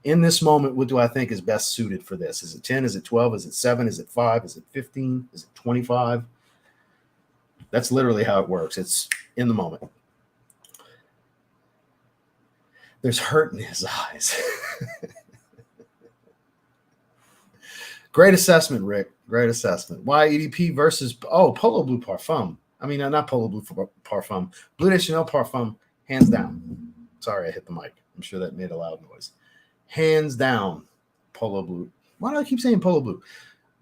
In this moment, what do I think is best suited for this? Is it 10? Is it 12? Is it 7? Is it 5? Is it 15? Is it 25? That's literally how it works. It's in the moment. There's hurt in his eyes. Great assessment, Rick. Great assessment. Why EDP versus, Polo Blue Parfum. I mean, not Polo Blue Parfum. Bleu de Chanel Parfum, hands down. Sorry, I hit the mic. I'm sure that made a loud noise. Hands down, Polo Blue. Why do I keep saying Polo Blue?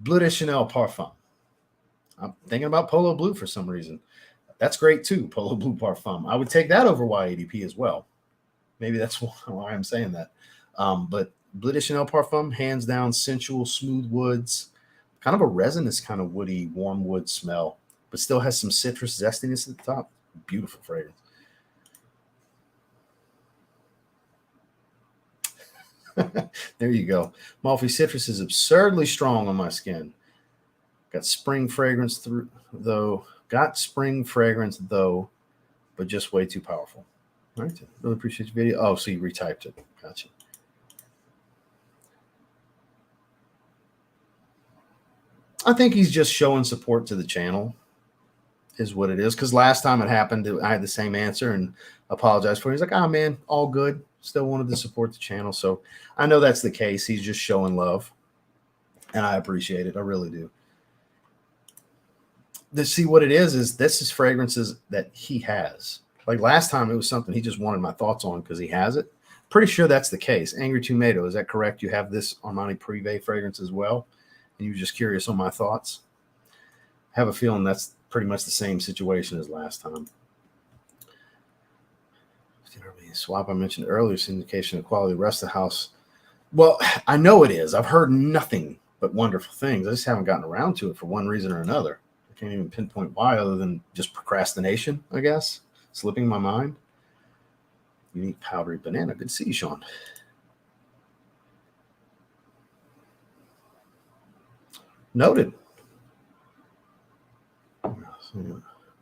Bleu de Chanel Parfum. I'm thinking about Polo Blue for some reason. That's great too, Polo Blue Parfum. I would take that over YADP as well. Maybe that's why I'm saying that. But Bleu de Chanel Parfum, hands down, sensual, smooth woods, kind of a resinous, kind of woody, warm wood smell, but still has some citrus zestiness at the top. Beautiful fragrance. There you go. Malfi citrus is absurdly strong on my skin. Got spring fragrance though, but just way too powerful. All right. Really appreciate your video. Oh, so you retyped it. Gotcha. I think he's just showing support to the channel is what it is. Because last time it happened, I had the same answer and apologized for it. He's like, oh, man, all good. Still wanted to support the channel. So I know that's the case. He's just showing love. And I appreciate it. I really do. To see what it is this is fragrances that he has. Like last time, it was something he just wanted my thoughts on because he has it. Pretty sure that's the case. Angry Tomato, is that correct? You have this Armani Prive fragrance as well? And you were just curious on my thoughts? I have a feeling that's pretty much the same situation as last time. Swap I mentioned earlier, syndication of quality. Rest of the house. Well, I know it is. I've heard nothing but wonderful things. I just haven't gotten around to it for one reason or another. I can't even pinpoint why, other than just procrastination, I guess. Slipping my mind. Unique powdery banana. Good to see you, Sean. Noted.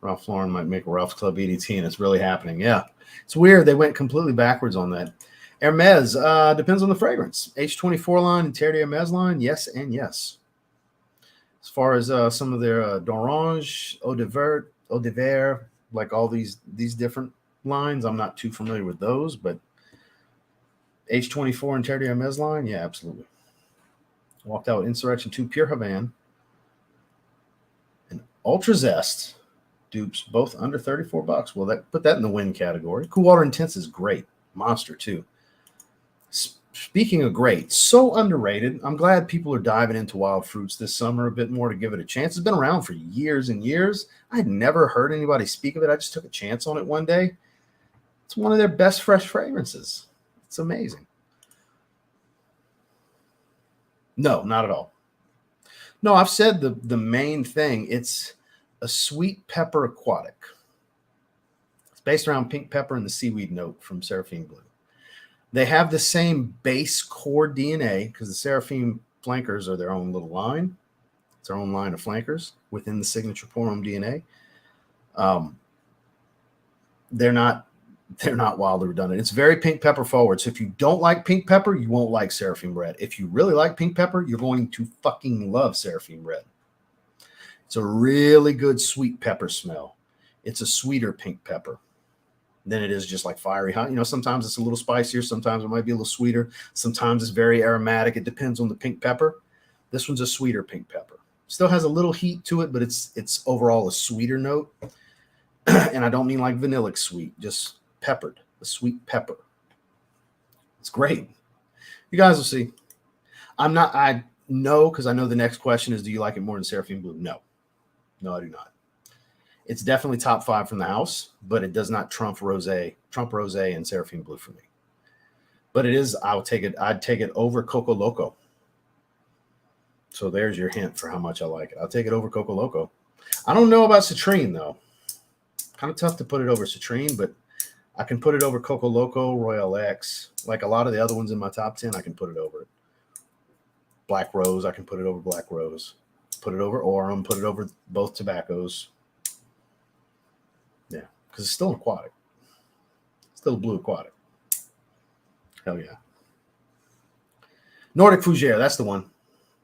Ralph Lauren might make a Ralph's Club EDT, and it's really happening. Yeah. It's weird. They went completely backwards on that. Hermes, depends on the fragrance. H24 line and Terre d'Hermes line, yes and yes. As far as some of their d'Orange, Eau de Verre, like all these different lines, I'm not too familiar with those, but H24 and Terre d'Hermes line, yeah, absolutely. Walked out with Insurrection 2 Pure Havana and Ultra Zest dupes, both under $34. Well, that put that in the win category. Cool Water Intense is great. Monster, too. Speaking of great, so underrated. I'm glad people are diving into wild fruits this summer a bit more to give it a chance. It's been around for years and years. I had never heard anybody speak of it. I just took a chance on it one day. It's one of their best fresh fragrances. It's amazing. No, not at all. No, I've said the main thing. It's a sweet pepper aquatic. It's based around pink pepper and the seaweed note from Seraphine Blue. They have the same base core DNA because the Seraphine flankers are their own little line. It's their own line of flankers within the signature Pour Homme DNA. They're not wildly redundant. It's very pink pepper forward. So if you don't like pink pepper, you won't like Seraphine Red. If you really like pink pepper, you're going to fucking love Seraphine Red. It's a really good sweet pepper smell. It's a sweeter pink pepper than it is just like fiery hot. You know, sometimes it's a little spicier. Sometimes it might be a little sweeter. Sometimes it's very aromatic. It depends on the pink pepper. This one's a sweeter pink pepper. Still has a little heat to it, but it's overall a sweeter note. And I don't mean like vanillic sweet, just peppered, a sweet pepper. It's great. You guys will see. I know, because I know the next question is, do you like it more than Seraphine Blue? No, I do not. It's definitely top 5 from the house, but it does not trump Rosé and Seraphine Blue for me. But it is, I'd take it over Coco Loco. So there's your hint for how much I like it. I'll take it over Coco Loco. I don't know about Citrine, though. Kind of tough to put it over Citrine, but I can put it over Coco Loco, Royal X. Like a lot of the other ones in my top 10, I can put it over it. Black Rose, I can put it over Black Rose. Put it over Aurum, put it over both tobaccos. Yeah, because it's still an aquatic. Still a blue aquatic. Hell yeah. Nordic Fougere, that's the one.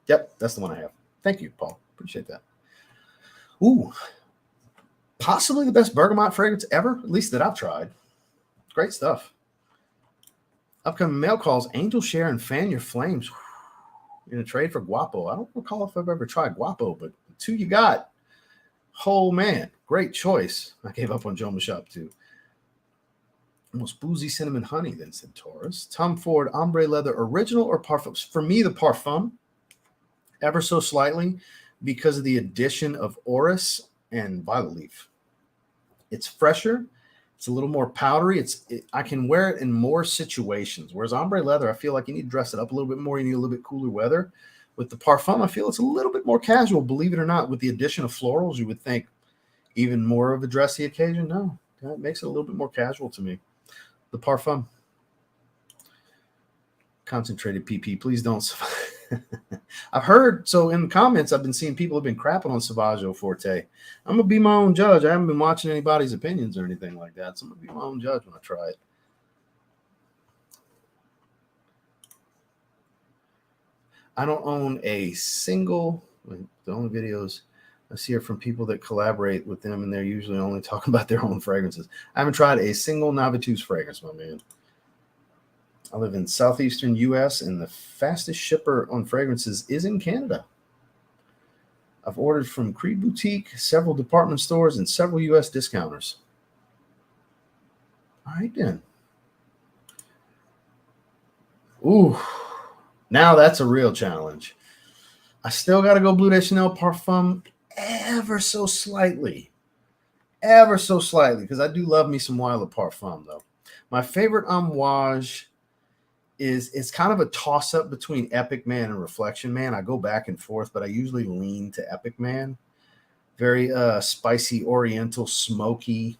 Yep, that's the one I have. Thank you, Paul. Appreciate that. Ooh, possibly the best bergamot fragrance ever, at least that I've tried. Great stuff. Upcoming mail calls, Angel Share and Fan Your Flames in a trade for Guapo. I don't recall if I've ever tried Guapo, but the 2 you got, oh man, great choice. I gave up on Joe Mashop too. Almost boozy cinnamon honey than Centaurus. Tom Ford Ombre Leather Original or Parfum? For me, the Parfum, ever so slightly, because of the addition of Orris and Violet Leaf. It's fresher. It's a little more powdery. I can wear it in more situations. Whereas Ombre Leather, I feel like you need to dress it up a little bit more. You need a little bit cooler weather. With the Parfum, I feel it's a little bit more casual. Believe it or not, with the addition of florals, you would think even more of a dressy occasion. No, that makes it a little bit more casual to me. The Parfum. Concentrated PP. Please don't. I've heard, so in the comments, I've been seeing people have been crapping on Sauvaggio Forte. I'm going to be my own judge. I haven't been watching anybody's opinions or anything like that, so I'm going to be my own judge when I try it. I don't own a single, the only videos I see are from people that collaborate with them, and they're usually only talking about their own fragrances. I haven't tried a single Navitus fragrance, my man. I live in southeastern U.S., and the fastest shipper on fragrances is in Canada. I've ordered from Creed Boutique, several department stores, and several U.S. discounters. All right, then. Ooh, now that's a real challenge. I still got to go Bleu de Chanel Parfum ever so slightly. Ever so slightly, because I do love me some Wild Parfum, though. My favorite Amouage is it's kind of a toss-up between Epic Man and Reflection Man. I go back and forth, but I usually lean to Epic Man. Very spicy, oriental, smoky,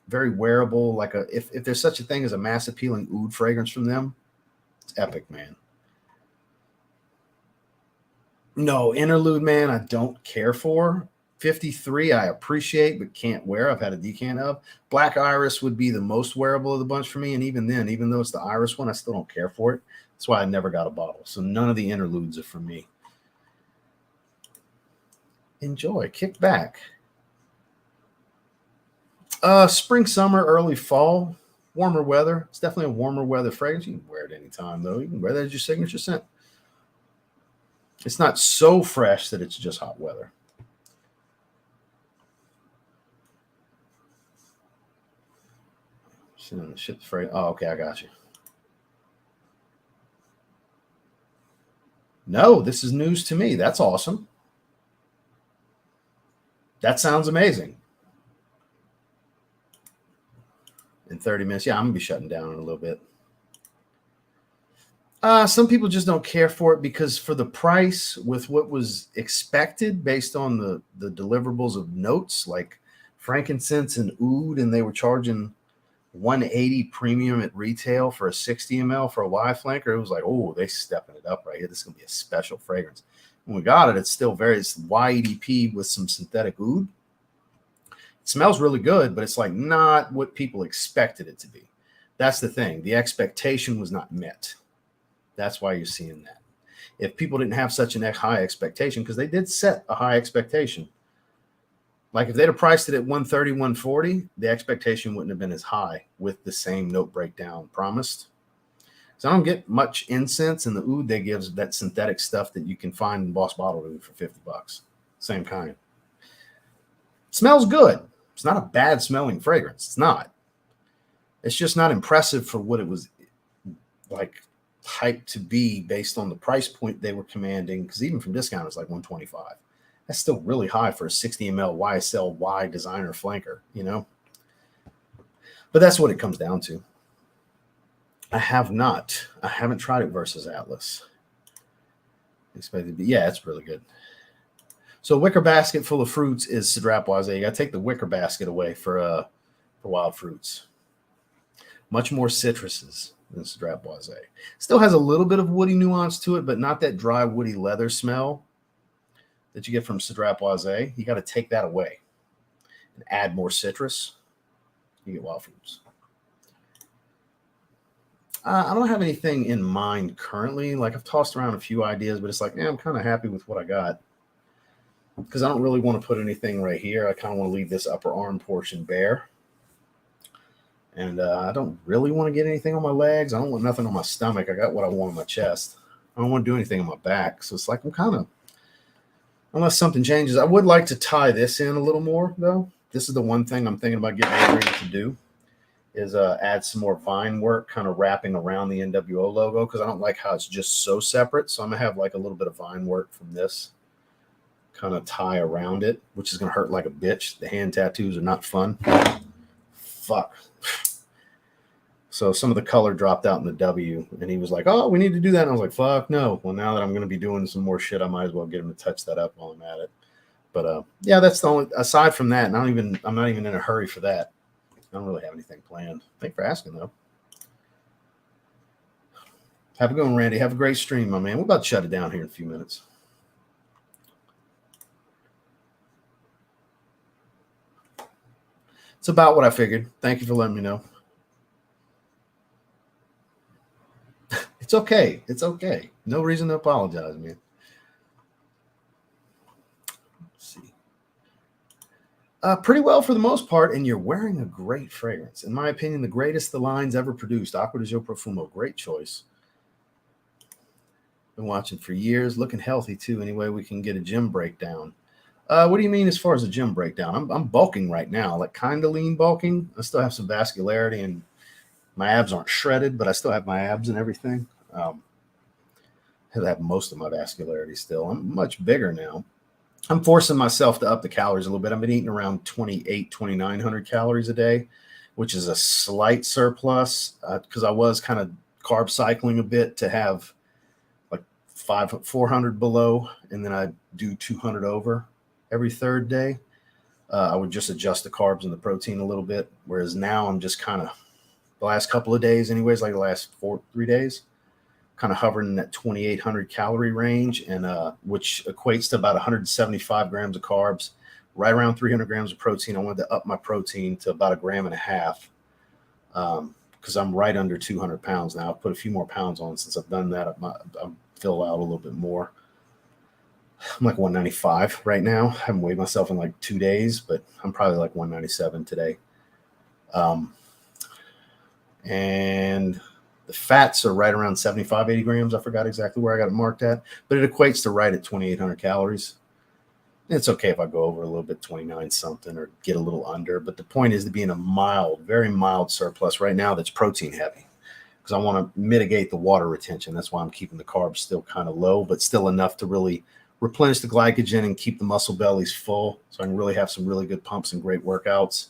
very wearable. Like if there's such a thing as a mass appealing oud fragrance from them, it's Epic Man. No, Interlude Man, I don't care for. 53, I appreciate, but can't wear. I've had a decant of. Black Iris would be the most wearable of the bunch for me. And even then, even though it's the Iris one, I still don't care for it. That's why I never got a bottle. So none of the Interludes are for me. Enjoy. Kick back. Spring, summer, early fall. Warmer weather. It's definitely a warmer weather fragrance. You can wear it anytime, though. You can wear that as your signature scent. It's not so fresh that it's just hot weather. Ship freight. Oh, okay, I got you. No, this is news to me. That's awesome. That sounds amazing. In 30 minutes. Yeah, I'm going to be shutting down in a little bit. Some people just don't care for it because for the price with what was expected based on the deliverables of notes like frankincense and oud, and they were charging $180 premium at retail for a 60 ml for a Y flanker. It was like, oh, they stepping it up right here. This is going to be a special fragrance. When we got it, it's still it's YEDP with some synthetic oud. It smells really good, but it's like not what people expected it to be. That's the thing. The expectation was not met. That's why you're seeing that. If people didn't have such a high expectation, because they did set a high expectation. Like if they'd have priced it at 130, 140, the expectation wouldn't have been as high with the same note breakdown promised. So I don't get much incense, and the oud they give that synthetic stuff that you can find in Boss Bottle Oud for $50. Same kind. Smells good. It's not a bad smelling fragrance. It's not. It's just not impressive for what it was like hyped to be based on the price point they were commanding, because even from discount it's like 125. That's still really high for a 60 ml YSL Y designer flanker, you know. But that's what it comes down to. I haven't tried it versus Atlas. Expected to be, yeah, it's really good. So wicker basket full of fruits is Cedrat Boisé. You got to take the wicker basket away for wild fruits. Much more citruses than Cedrat Boisé. Still has a little bit of woody nuance to it, but not that dry woody leather smell that you get from Cedrat Boisé. You got to take that away and add more citrus. You get wild fruits. I don't have anything in mind currently. Like I've tossed around a few ideas, but it's like, yeah, I'm kind of happy with what I got. Because I don't really want to put anything right here. I kind of want to leave this upper arm portion bare. And I don't really want to get anything on my legs. I don't want nothing on my stomach. I got what I want on my chest. I don't want to do anything on my back. So it's like I'm kind of, unless something changes. I would like to tie this in a little more, though. This is the one thing I'm thinking about getting ready to do, is add some more vine work kind of wrapping around the NWO logo, because I don't like how it's just so separate. So I'm going to have like a little bit of vine work from this kind of tie around it, which is going to hurt like a bitch. The hand tattoos are not fun. Fuck. So some of the color dropped out in the W, and he was like, oh, we need to do that. And I was like, fuck no. Well, now that I'm going to be doing some more shit, I might as well get him to touch that up while I'm at it. But yeah, that's the only, aside from that, and I'm not even in a hurry for that. I don't really have anything planned. Thanks for asking, though. Have a good one, Randy. Have a great stream, my man. We're about to shut it down here in a few minutes. It's about what I figured. Thank you for letting me know. It's okay. It's okay. No reason to apologize, man. Let's see. Pretty well for the most part, and you're wearing a great fragrance. In my opinion, the greatest the line's ever produced. Acqua di Gio Profumo. Great choice. Been watching for years. Looking healthy, too. Anyway, we can get a gym breakdown. What do you mean as far as a gym breakdown? I'm bulking right now, like kind of lean bulking. I still have some vascularity, and my abs aren't shredded, but I still have my abs and everything. I have most of my vascularity still. I'm much bigger now. I'm forcing myself to up the calories a little bit. I've been eating around 2,900 calories a day, which is a slight surplus because I was kind of carb cycling a bit to have like 400 below, and then I do 200 over every third day. I would just adjust the carbs and the protein a little bit, whereas now I'm just kind of the last couple of days, anyways, like the last 3 days, kind of hovering in that 2,800 calorie range, and which equates to about 175 grams of carbs, right around 300 grams of protein. I wanted to up my protein to about 1.5 grams because I'm right under 200 pounds now. I've put a few more pounds on since I've done that. I'm fill out a little bit more. I'm like 195 right now. I haven't weighed myself in like 2 days, but I'm probably like 197 today. And the fats are right around 75, 80 grams. I forgot exactly where I got it marked at, but it equates to right at 2,800 calories. It's okay if I go over a little bit, 29 something, or get a little under. But the point is to be in a mild, very mild surplus right now that's protein heavy, because I want to mitigate the water retention. That's why I'm keeping the carbs still kind of low, but still enough to really replenish the glycogen and keep the muscle bellies full, so I can really have some really good pumps and great workouts.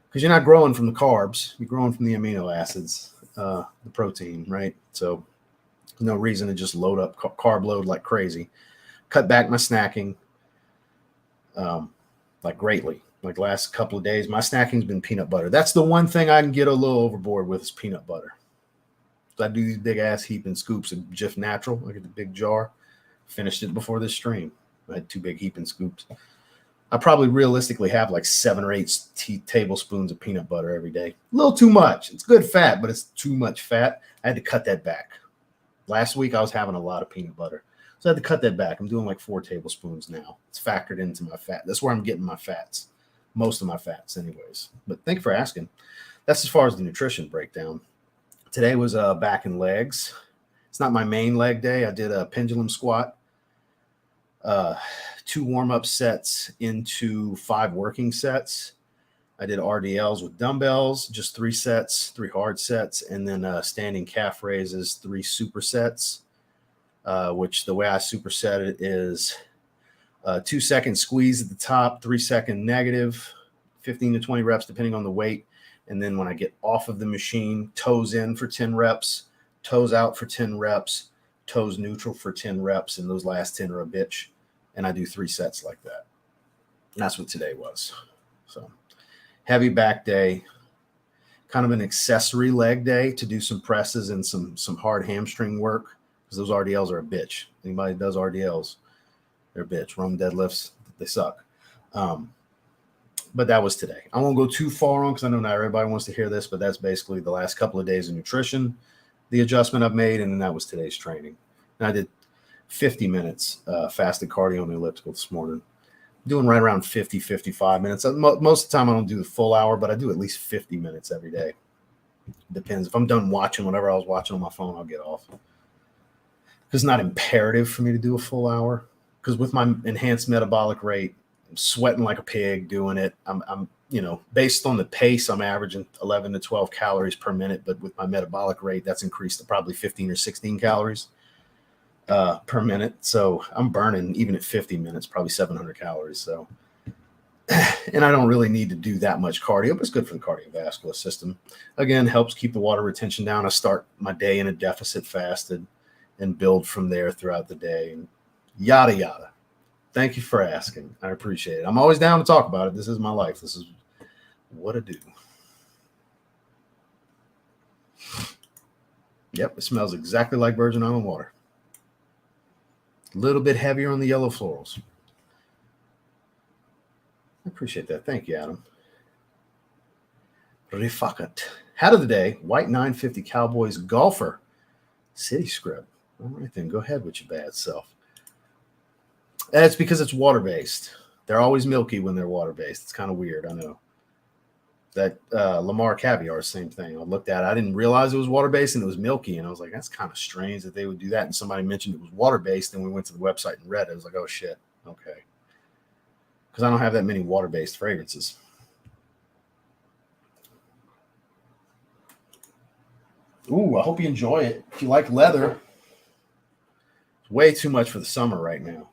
Because you're not growing from the carbs, you're growing from the amino acids, the protein, right? So no reason to just load up, carb load like crazy. Cut back my snacking like greatly. Like last couple of days, my snacking's been peanut butter. That's the one thing I can get a little overboard with is peanut butter. So I do these big ass heaping scoops of Jif Natural. I get the big jar. Finished it before this stream. I had 2 big heaping scoops. I probably realistically have like 7 or 8 tablespoons of peanut butter every day. A little too much. It's good fat, but it's too much fat. I had to cut that back. Last week, I was having a lot of peanut butter. So I had to cut that back. I'm doing like 4 tablespoons now. It's factored into my fat. That's where I'm getting my fats. Most of my fats anyways. But thank you for asking. That's as far as the nutrition breakdown. Today was back and legs. It's not my main leg day. I did a pendulum squat. 2 warm-up sets into 5 working sets. I did RDLs with dumbbells, just 3 sets, 3 hard sets, and then standing calf raises, 3 supersets, which the way I superset it is 2-second squeeze at the top, 3-second negative, 15 to 20 reps depending on the weight. And then when I get off of the machine, toes in for 10 reps, toes out for 10 reps, toes neutral for 10 reps, and those last 10 are a bitch. And I do 3 sets like that. And that's what today was. So heavy back day, kind of an accessory leg day to do some presses and some hard hamstring work, because those RDLs are a bitch. Anybody that does RDLs, they're a bitch. Rome deadlifts, they suck. But that was today. I won't go too far on because I know not everybody wants to hear this, but that's basically the last couple of days of nutrition, the adjustment I've made, and then that was today's training. And I did 50 minutes fasted cardio on the elliptical this morning. Doing right around 50, 55 minutes. Most of the time I don't do the full hour, but I do at least 50 minutes every day. Depends. If I'm done watching whatever I was watching on my phone, I'll get off. It's not imperative for me to do a full hour, because with my enhanced metabolic rate, I'm sweating like a pig doing it. I'm based on the pace, I'm averaging 11 to 12 calories per minute, but with my metabolic rate, that's increased to probably 15 or 16 calories per minute. So I'm burning, even at 50 minutes, probably 700 calories. So, and I don't really need to do that much cardio, but it's good for the cardiovascular system. Again, helps keep the water retention down. I start my day in a deficit fasted and build from there throughout the day, and yada, yada. Thank you for asking. I appreciate it. I'm always down to talk about it. This is my life. This is what I do. Yep, it smells exactly like Virgin Island water. A little bit heavier on the yellow florals. I appreciate that. Thank you, Adam. Rifakat. Hat of the day, white 950 Cowboys golfer. City script. All right, then. Go ahead with your bad self. That's because it's water-based. They're always milky when they're water-based. It's kind of weird, I know. That Lamar caviar, same thing. I looked at it. I didn't realize it was water-based and it was milky. And I was like, that's kind of strange that they would do that. And somebody mentioned it was water-based. And we went to the website and read it. I was like, oh, shit. Okay. Because I don't have that many water-based fragrances. Ooh, I hope you enjoy it. If you like leather, it's way too much for the summer right now.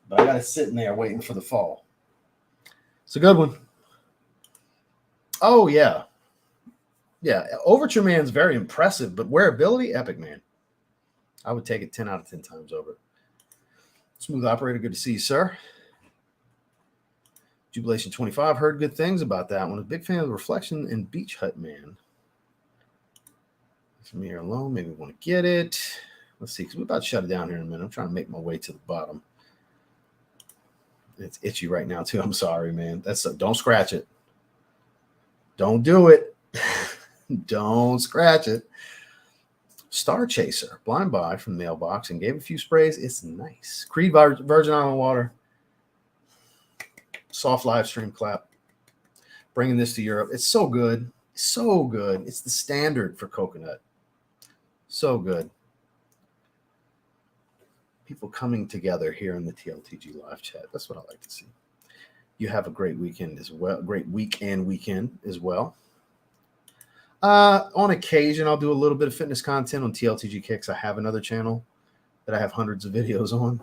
But I got it sitting there waiting for the fall. It's a good one. Oh, yeah. Yeah, Overture Man's very impressive, but wearability, epic, man. I would take it 10 out of 10 times over. Smooth Operator, good to see you, sir. Jubilation 25, heard good things about that one. A big fan of the Reflection and Beach Hut Man. From here alone, maybe we want to get it. Let's see, because we're about to shut it down here in a minute. I'm trying to make my way to the bottom. It's itchy right now, too. I'm sorry, man. Don't scratch it. Don't do it. Don't scratch it. Star Chaser, blind buy from the mailbox and gave a few sprays. It's nice. Creed Virgin Island Water. Soft live stream clap. Bringing this to Europe. It's so good. So good. It's the standard for coconut. So good. People coming together here in the TLTG live chat. That's what I like to see. You have a great weekend as well. Great weekend as well. On occasion, I'll do a little bit of fitness content on TLTG Kicks. I have another channel that I have hundreds of videos on.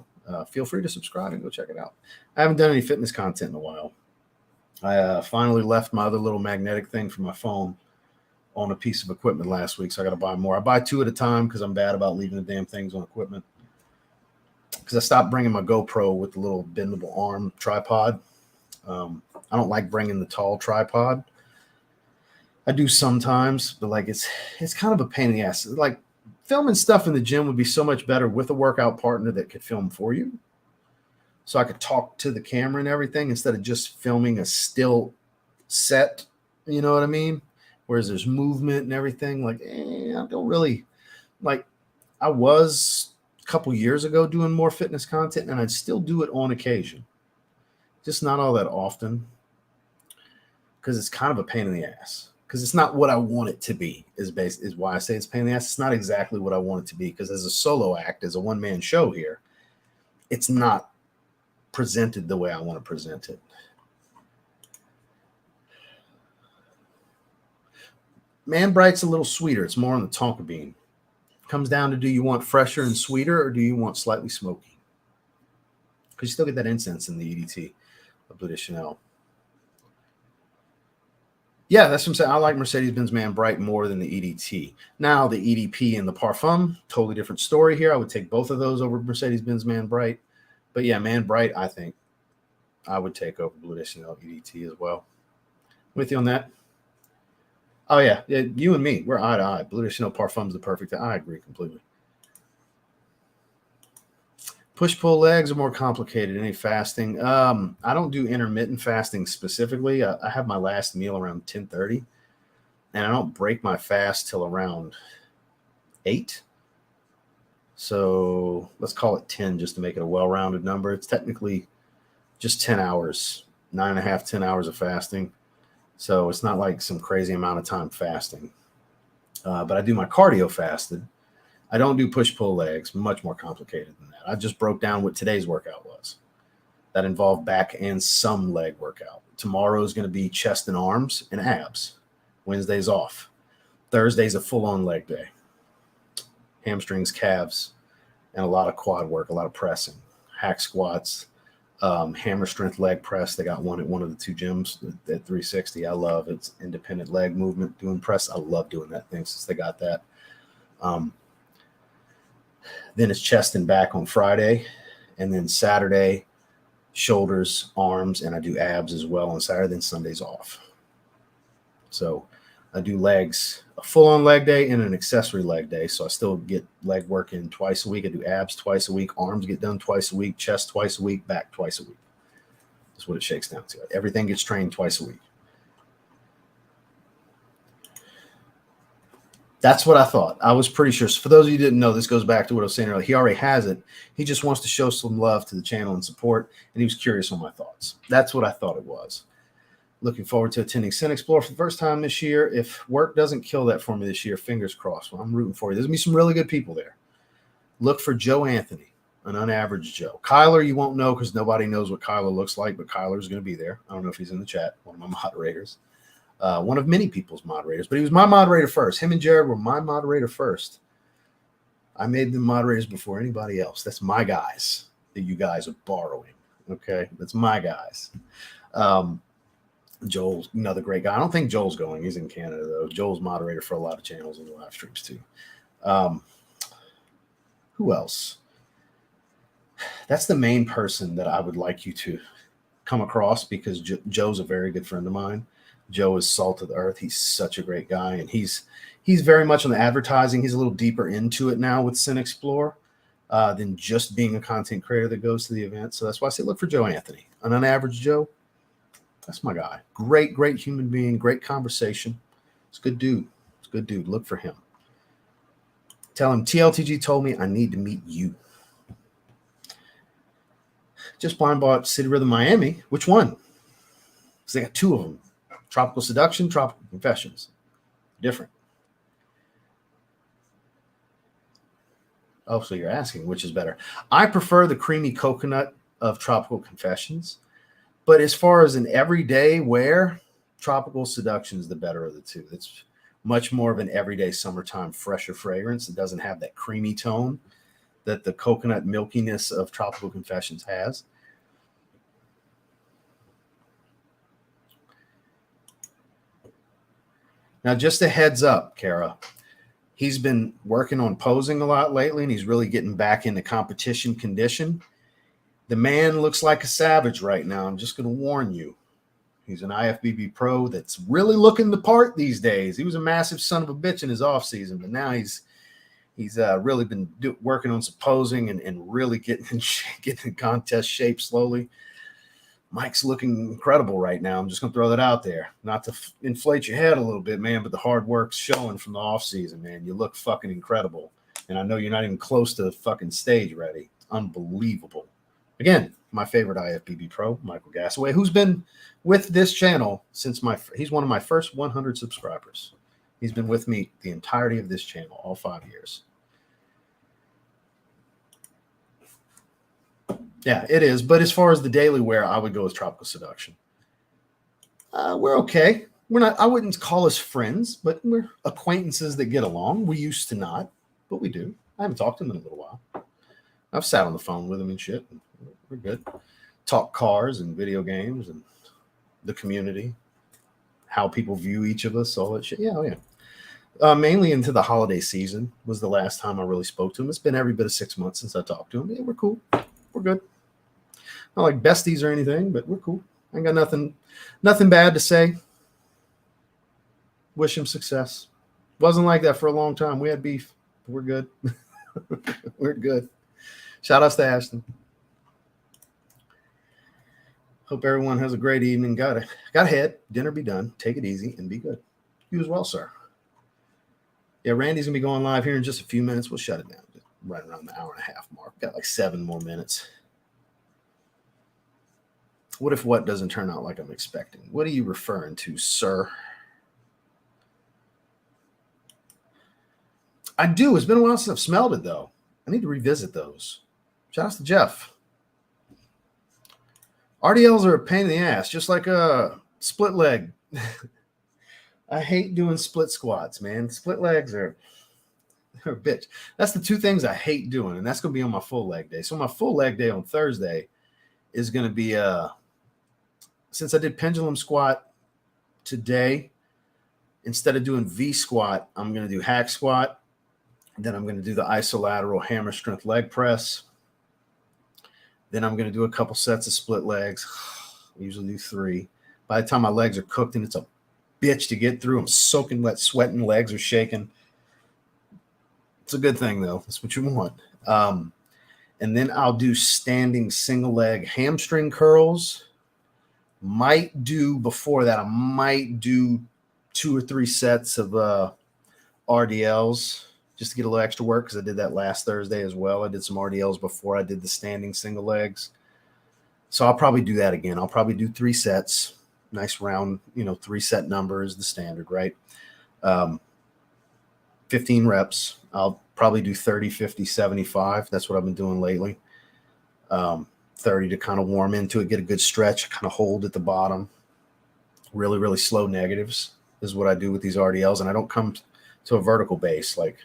Feel free to subscribe and go check it out. I haven't done any fitness content in a while. I finally left my other little magnetic thing for my phone on a piece of equipment last week, so I got to buy more. I buy 2 at a time because I'm bad about leaving the damn things on equipment. Because I stopped bringing my GoPro with the little bendable arm tripod. I don't like bringing the tall tripod. I do sometimes, but like it's kind of a pain in the ass. Like filming stuff in the gym would be so much better with a workout partner that could film for you. So I could talk to the camera and everything instead of just filming a still set. You know what I mean? Whereas there's movement and everything. Like, I don't really like. I was a couple years ago doing more fitness content, and I'd still do it on occasion. Just not all that often because it's kind of a pain in the ass. Because it's not what I want it to be is why I say it's a pain in the ass. It's not exactly what I want it to be because as a solo act, as a one-man show here, it's not presented the way I want to present it. Man Bright's a little sweeter. It's more on the tonka bean. Comes down to do you want fresher and sweeter or do you want slightly smoky? Because you still get that incense in the EDT of Bleu de Chanel. Yeah, that's what I'm saying. I like Mercedes-Benz Man Bright more than the EDT. Now, the EDP and the Parfum, totally different story here. I would take both of those over Mercedes-Benz Man Bright. But yeah, Man Bright, I think I would take over Bleu de Chanel EDT as well. With you on that? Oh, yeah, you and me, we're eye to eye. Bleu de Chanel Parfum's the perfect thing. I agree completely. Push-pull legs are more complicated. Any fasting? I don't do intermittent fasting specifically. I have my last meal around 10:30, and I don't break my fast till around 8. So let's call it 10 just to make it a well-rounded number. It's technically just 10 hours, 9.5, 10 hours of fasting. So it's not like some crazy amount of time fasting. But I do my cardio fasted. I don't do push-pull legs, much more complicated than that. I just broke down what today's workout was. That involved back and some leg workout. Tomorrow is going to be chest and arms and abs. Wednesday's off. Thursday's a full-on leg day. Hamstrings, calves, and a lot of quad work, a lot of pressing. Hack squats, hammer strength leg press. They got one at one of the 2 gyms at 360. I love it. It's independent leg movement, doing press. I love doing that thing since they got that. Then it's chest and back on Friday. And then Saturday, shoulders, arms, and I do abs as well on Saturday. Then Sunday's off. So I do legs, a full-on leg day and an accessory leg day. So I still get leg work in twice a week. I do abs twice a week. Arms get done twice a week. Chest twice a week. Back twice a week. That's what it shakes down to. Everything gets trained twice a week. That's what I thought. I was pretty sure. So for those of you who didn't know, this goes back to what I was saying earlier. He already has it. He just wants to show some love to the channel and support, and he was curious on my thoughts. That's what I thought it was. Looking forward to attending Cent Explore for the first time this year. If work doesn't kill that for me this year, fingers crossed. Well, I'm rooting for you. There's going to be some really good people there. Look for Joe Anthony, an unaveraged Joe. Kyler, you won't know because nobody knows what Kyler looks like, but Kyler's going to be there. I don't know if he's in the chat, one of my moderators. One of many people's moderators, but he was my moderator first. Him and Jared were my moderator first. I made them moderators before anybody else. That's my guys that you guys are borrowing. Okay, that's my guys. Joel's another great guy. I don't think Joel's going. He's in Canada though. Joel's moderator for a lot of channels and live streams too. Who else? That's the main person that I would like you to come across, because Joe's a very good friend of mine. Joe is salt of the earth. He's such a great guy, and he's very much on the advertising. He's a little deeper into it now with Sin Explore than just being a content creator that goes to the event. So that's why I say look for Joe Anthony. An unaverage Joe, that's my guy. Great human being, great conversation. It's a good dude. It's a good dude. Look for him. Tell him TLTG told me I need to meet you. Just blind bought City Rhythm Miami. Which one? Because they got two of them. Tropical Seduction, Tropical Confessions. Different. Oh, so you're asking which is better. I prefer the creamy coconut of Tropical Confessions. But as far as an everyday wear, Tropical Seduction is the better of the two. It's much more of an everyday summertime fresher fragrance. It doesn't have that creamy tone that the coconut milkiness of Tropical Confessions has. Now, just a heads up, Kara. He's been working on posing a lot lately, and he's really getting back into competition condition. The man looks like a savage right now. I'm just going to warn you. He's an IFBB pro that's really looking the part these days. He was a massive son of a bitch in his offseason, but now he's really been working on some posing and really getting in contest shape slowly. Mike's looking incredible right now. I'm just going to throw that out there. Not to inflate your head a little bit, man, but the hard work's showing from the offseason, man. You look fucking incredible. And I know you're not even close to fucking stage ready. Unbelievable. Again, my favorite IFBB pro, Michael Gassaway, who's been with this channel since he's one of my first 100 subscribers. He's been with me the entirety of this channel, all 5 years. Yeah, it is. But as far as the daily wear, I would go with Tropical Seduction. We're okay. We're not. I wouldn't call us friends, but we're acquaintances that get along. We used to not, but we do. I haven't talked to him in a little while. I've sat on the phone with him and shit. We're good. Talk cars and video games and the community, how people view each of us, all that shit. Yeah, oh yeah. Mainly into the holiday season was the last time I really spoke to him. It's been every bit of 6 months since I talked to him. Yeah, we're cool. We're good. Not like besties or anything, but we're cool. I ain't got nothing bad to say. Wish him success. Wasn't like that for a long time. We had beef. We're good. We're good. Shout outs to Ashton. Hope everyone has a great evening. Got ahead. Dinner be done. Take it easy and be good. You as well, sir. Yeah, Randy's going to be going live here in just a few minutes. We'll shut it down. Just right around the hour and a half mark. Got like 7 more minutes. What if what doesn't turn out like I'm expecting? What are you referring to, sir? I do. It's been a while since I've smelled it, though. I need to revisit those. Shout out to Jeff. RDLs are a pain in the ass, just like a split leg. I hate doing split squats, man. Split legs are a bitch. That's the two things I hate doing, and that's going to be on my full leg day. So my full leg day on Thursday is going to be, since I did pendulum squat today, instead of doing V squat, I'm going to do hack squat. Then I'm going to do the isolateral hammer strength leg press. Then I'm going to do a couple sets of split legs. I usually do 3. By the time my legs are cooked, and it's a bitch to get through, I'm soaking wet, sweating, legs are shaking. It's a good thing, though. That's what you want. And then I'll do standing single leg hamstring curls. Might do, before that, I might do 2 or 3 sets of RDLs just to get a little extra work, because I did that last Thursday as well. I did some RDLs before I did the standing single legs. So I'll probably do that again. I'll probably do 3 sets. Nice round, 3-set number is the standard, right? 15 reps. I'll probably do 30, 50, 75. That's what I've been doing lately. 30 to kind of warm into it, get a good stretch, kind of hold at the bottom. Really, really slow negatives is what I do with these RDLs. And I don't come to a vertical base. Like,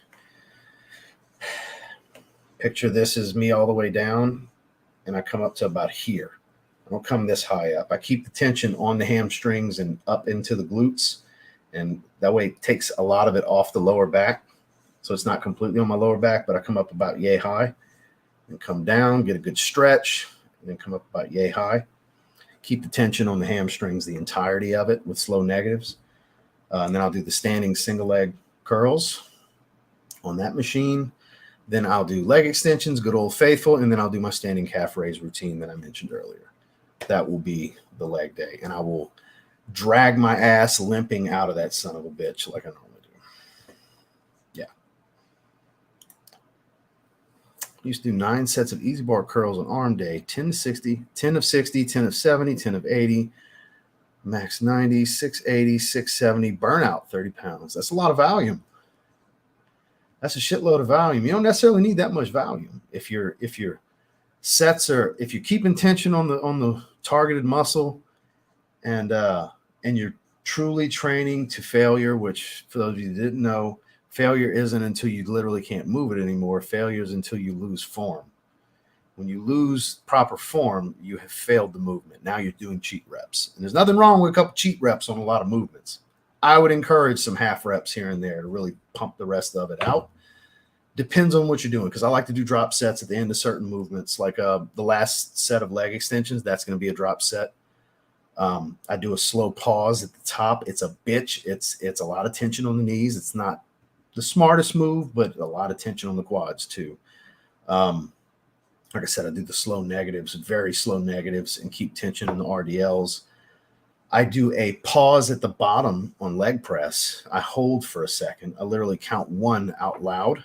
picture this as me all the way down, and I come up to about here. I don't come this high up. I keep the tension on the hamstrings and up into the glutes. And that way it takes a lot of it off the lower back. So it's not completely on my lower back, but I come up about yay high and come down, get a good stretch, and then come up about yay high. Keep the tension on the hamstrings, the entirety of it with slow negatives. And then I'll do the standing single leg curls on that machine. Then I'll do leg extensions, good old faithful, and then I'll do my standing calf raise routine that I mentioned earlier. That will be the leg day. And I will drag my ass limping out of that son of a bitch like I normally do. Yeah. Used to do 9 sets of easy bar curls on arm day, 10 to 60, 10 of 60, 10 of 70, 10 of 80, max 90, 680, 670, burnout 30 pounds. That's a lot of volume. That's a shitload of volume. You don't necessarily need that much volume. If your sets are, if you're keeping tension on the targeted muscle, and you're truly training to failure, which for those of you that didn't know, failure isn't until you literally can't move it anymore. Failure is until you lose form. When you lose proper form, you have failed the movement. Now you're doing cheat reps. And there's nothing wrong with a couple cheat reps on a lot of movements. I would encourage some half reps here and there to really pump the rest of it out. Depends on what you're doing, because I like to do drop sets at the end of certain movements. Like the last set of leg extensions, that's going to be a drop set. I do a slow pause at the top. It's a bitch. It's a lot of tension on the knees. It's not the smartest move, but a lot of tension on the quads too. Like I said, I do the slow negatives, very slow negatives, and keep tension in the RDLs. I do a pause at the bottom on leg press. I hold for a second. I literally count 1 out loud.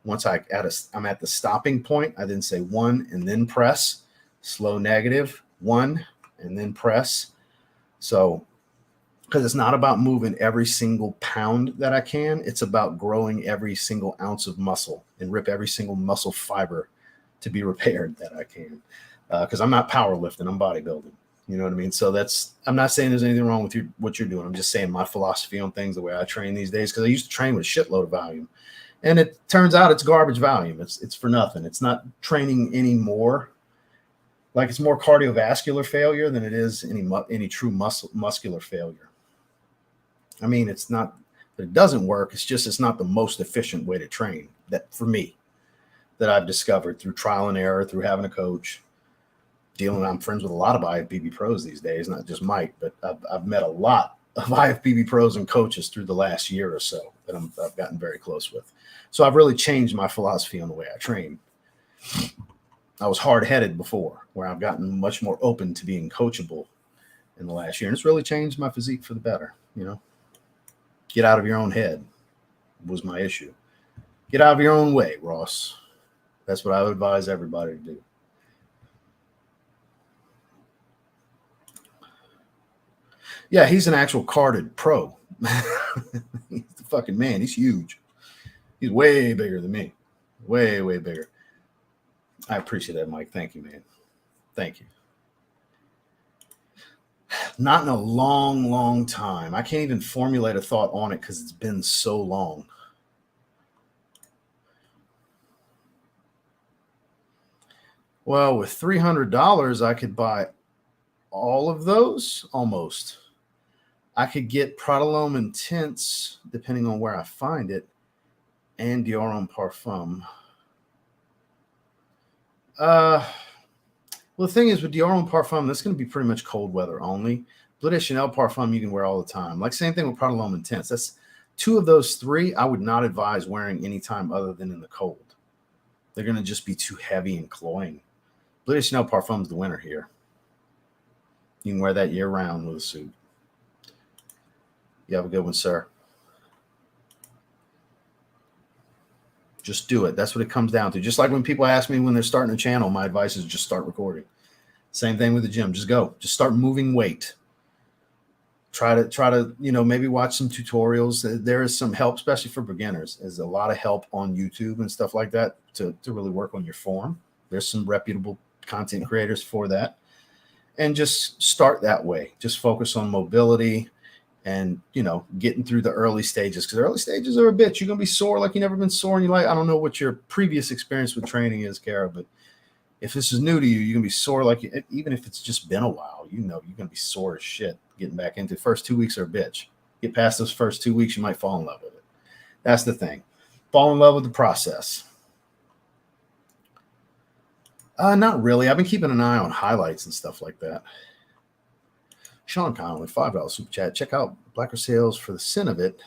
Once I'm at the stopping point, I then say 1 and then press. Slow negative, 1 and then press. So, because it's not about moving every single pound that I can, it's about growing every single ounce of muscle and rip every single muscle fiber to be repaired that I can. Because I'm not powerlifting, I'm bodybuilding. You know what I mean? So I'm not saying there's anything wrong with what you're doing. I'm just saying my philosophy on things, the way I train these days, because I used to train with a shitload of volume. And it turns out it's garbage volume. It's for nothing. It's not training anymore. Like, it's more cardiovascular failure than it is any true muscular failure. I mean, it's not that it doesn't work. It's not the most efficient way to train, that for me, that I've discovered through trial and error, through having a coach. I'm friends with a lot of IFBB pros these days, not just Mike, but I've met a lot of IFBB pros and coaches through the last year or so that I've gotten very close with. So I've really changed my philosophy on the way I train. I was hard-headed before, where I've gotten much more open to being coachable in the last year. And it's really changed my physique for the better, you know. Get out of your own head was my issue. Get out of your own way, Ross. That's what I would advise everybody to do. Yeah, he's an actual carded pro. He's the fucking man. He's huge. He's way bigger than me. Way, way bigger. I appreciate that, Mike. Thank you, man. Thank you. Not in a long, long time. I can't even formulate a thought on it because it's been so long. Well, with $300, I could buy all of those almost. I could get Prodolome Intense, depending on where I find it, and Dior Homme Parfum. Well, the thing is with Dior Homme Parfum, that's going to be pretty much cold weather only. Bleu de Chanel Parfum you can wear all the time. Like, same thing with Prodolome Intense. That's 2 of those 3 I would not advise wearing anytime other than in the cold. They're going to just be too heavy and cloying. Bleu de Chanel Parfum's the winner here. You can wear that year-round with a suit. You have a good one, sir. Just do it. That's what it comes down to. Just like when people ask me when they're starting a channel, my advice is just start recording. Same thing with the gym. Just go. Just start moving weight. Try to, maybe watch some tutorials. There is some help, especially for beginners. There's a lot of help on YouTube and stuff like that to really work on your form. There's some reputable content creators for that. And just start that way. Just focus on mobility and, getting through the early stages, because the early stages are a bitch. You're going to be sore like you've never been sore in your life. I don't know what your previous experience with training is, Kara, but if this is new to you, you're gonna be sore. Like even if it's just been a while, you know you're gonna be sore as shit getting back into. First 2 weeks are a bitch. Get past those first 2 weeks, you might fall in love with it. That's the thing. Fall in love with the process. Not really. I've been keeping an eye on highlights and stuff like that. Sean Connolly, $5 super chat. Check out Blacker Sales for the sin of it.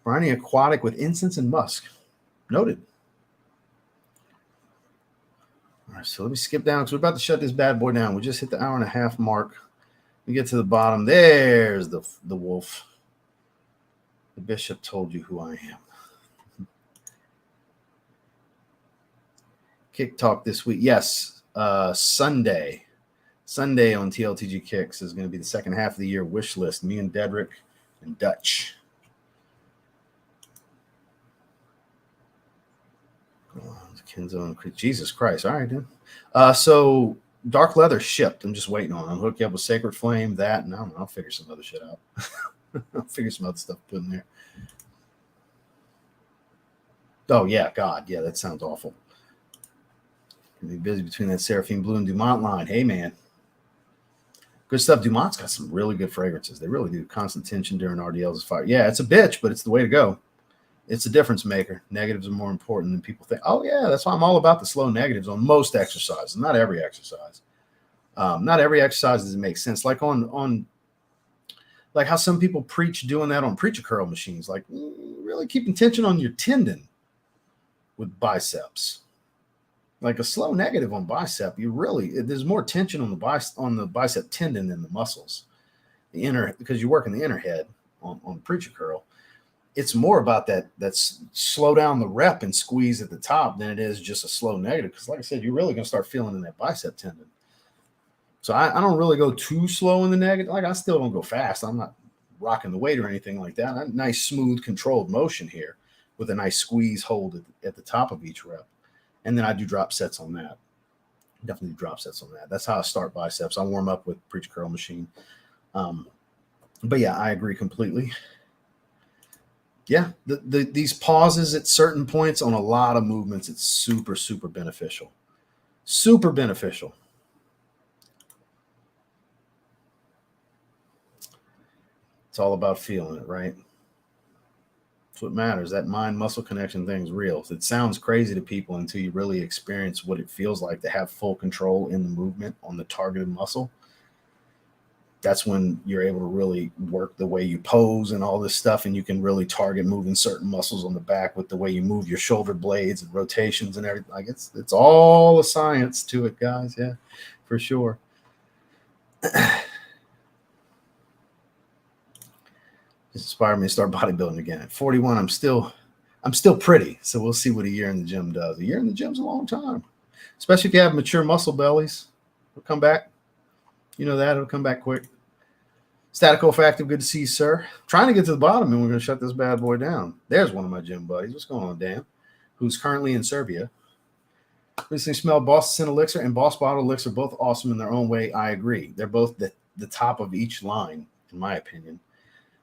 Briny aquatic with incense and musk. Noted. All right, so let me skip down because we're about to shut this bad boy down. We just hit the hour-and-a-half mark. We get to the bottom. There's the wolf. The bishop told you who I am. Kick talk this week. Yes, Sunday. Sunday on TLTG Kicks is going to be the second half of the year wish list. Me and Dedrick and Dutch. Kenzo and Jesus Christ. All right, dude. So Dark Leather shipped. I'm just waiting on it. I'm hooking up with Sacred Flame, that, and I don't know, I'll figure some other shit out. I'll figure some other stuff to put in there. Oh, yeah, God. Yeah, that sounds awful. Gonna be busy between that Seraphine Blue and Dumont line. Hey, man. Good stuff. Dumont's got some really good fragrances. They really do. Constant tension during RDLs is fire. Yeah, it's a bitch, but it's the way to go. It's a difference maker. Negatives are more important than people think. Oh, yeah, that's why I'm all about the slow negatives on most exercises, not every exercise. Not every exercise does it make sense. Like on like how some people preach doing that on preacher curl machines, like really keeping tension on your tendon with biceps. Like a slow negative on bicep, there's more tension on the bicep tendon than the muscles. The inner, because you're working the inner head on the preacher curl. It's more about that's slow down the rep and squeeze at the top than it is just a slow negative. Because like I said, you're really going to start feeling in that bicep tendon. So I don't really go too slow in the negative. Like I still don't go fast. I'm not rocking the weight or anything like that. A nice, smooth, controlled motion here with a nice squeeze hold at the top of each rep. And then I do drop sets on that. Definitely drop sets on that. That's how I start biceps. I warm up with preacher curl machine. But yeah, I agree completely. Yeah, these pauses at certain points on a lot of movements, it's super, super beneficial. Super beneficial. It's all about feeling it, right? That's what matters. That mind-muscle connection thing's real. It sounds crazy to people until you really experience what it feels like to have full control in the movement on the targeted muscle. That's when you're able to really work the way you pose and all this stuff, and you can really target moving certain muscles on the back with the way you move your shoulder blades and rotations and everything. Like it's all a science to it, guys. Yeah, for sure. It inspired me to start bodybuilding again. At 41, I'm still pretty. So we'll see what a year in the gym does. A year in the gym's a long time, especially if you have mature muscle bellies. It'll come back. You know that. It'll come back quick. Statico Factive, good to see you, sir. Trying to get to the bottom, and we're going to shut this bad boy down. There's one of my gym buddies. What's going on, Dan? Who's currently in Serbia. Recently smelled Boss Sin Elixir and Boss Bottle Elixir, both awesome in their own way. I agree. They're both the top of each line, in my opinion.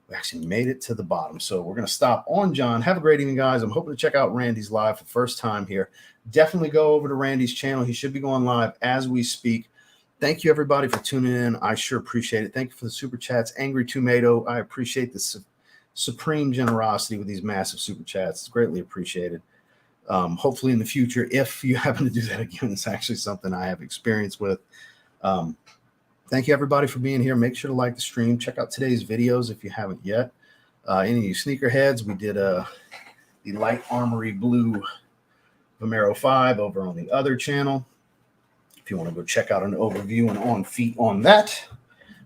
We actually made it to the bottom. So we're going to stop on John. Have a great evening, guys. I'm hoping to check out Randy's live for the first time here. Definitely go over to Randy's channel. He should be going live as we speak. Thank you, everybody, for tuning in. I sure appreciate it. Thank you for the super chats. Angry Tomato, I appreciate the supreme generosity with these massive super chats. It's greatly appreciated. Hopefully in the future, if you happen to do that again, it's actually something I have experience with. Thank you, everybody, for being here. Make sure to like the stream. Check out today's videos if you haven't yet. Any of you sneakerheads, we did the Light Armory Blue Vomero 5 over on the other channel. If you want to go check out an overview and on feet on that,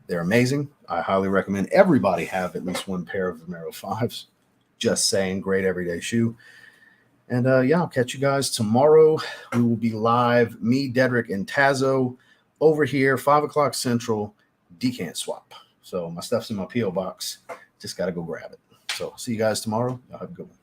they're amazing. I highly recommend everybody have at least one pair of Vomero 5s. Just saying, great everyday shoe. And yeah, I'll catch you guys tomorrow. We will be live, me, Dedrick, and Tazo over here, 5 o'clock Central, decant swap. So my stuff's in my P.O. box. Just got to go grab it. So see you guys tomorrow. Y'all have a good one.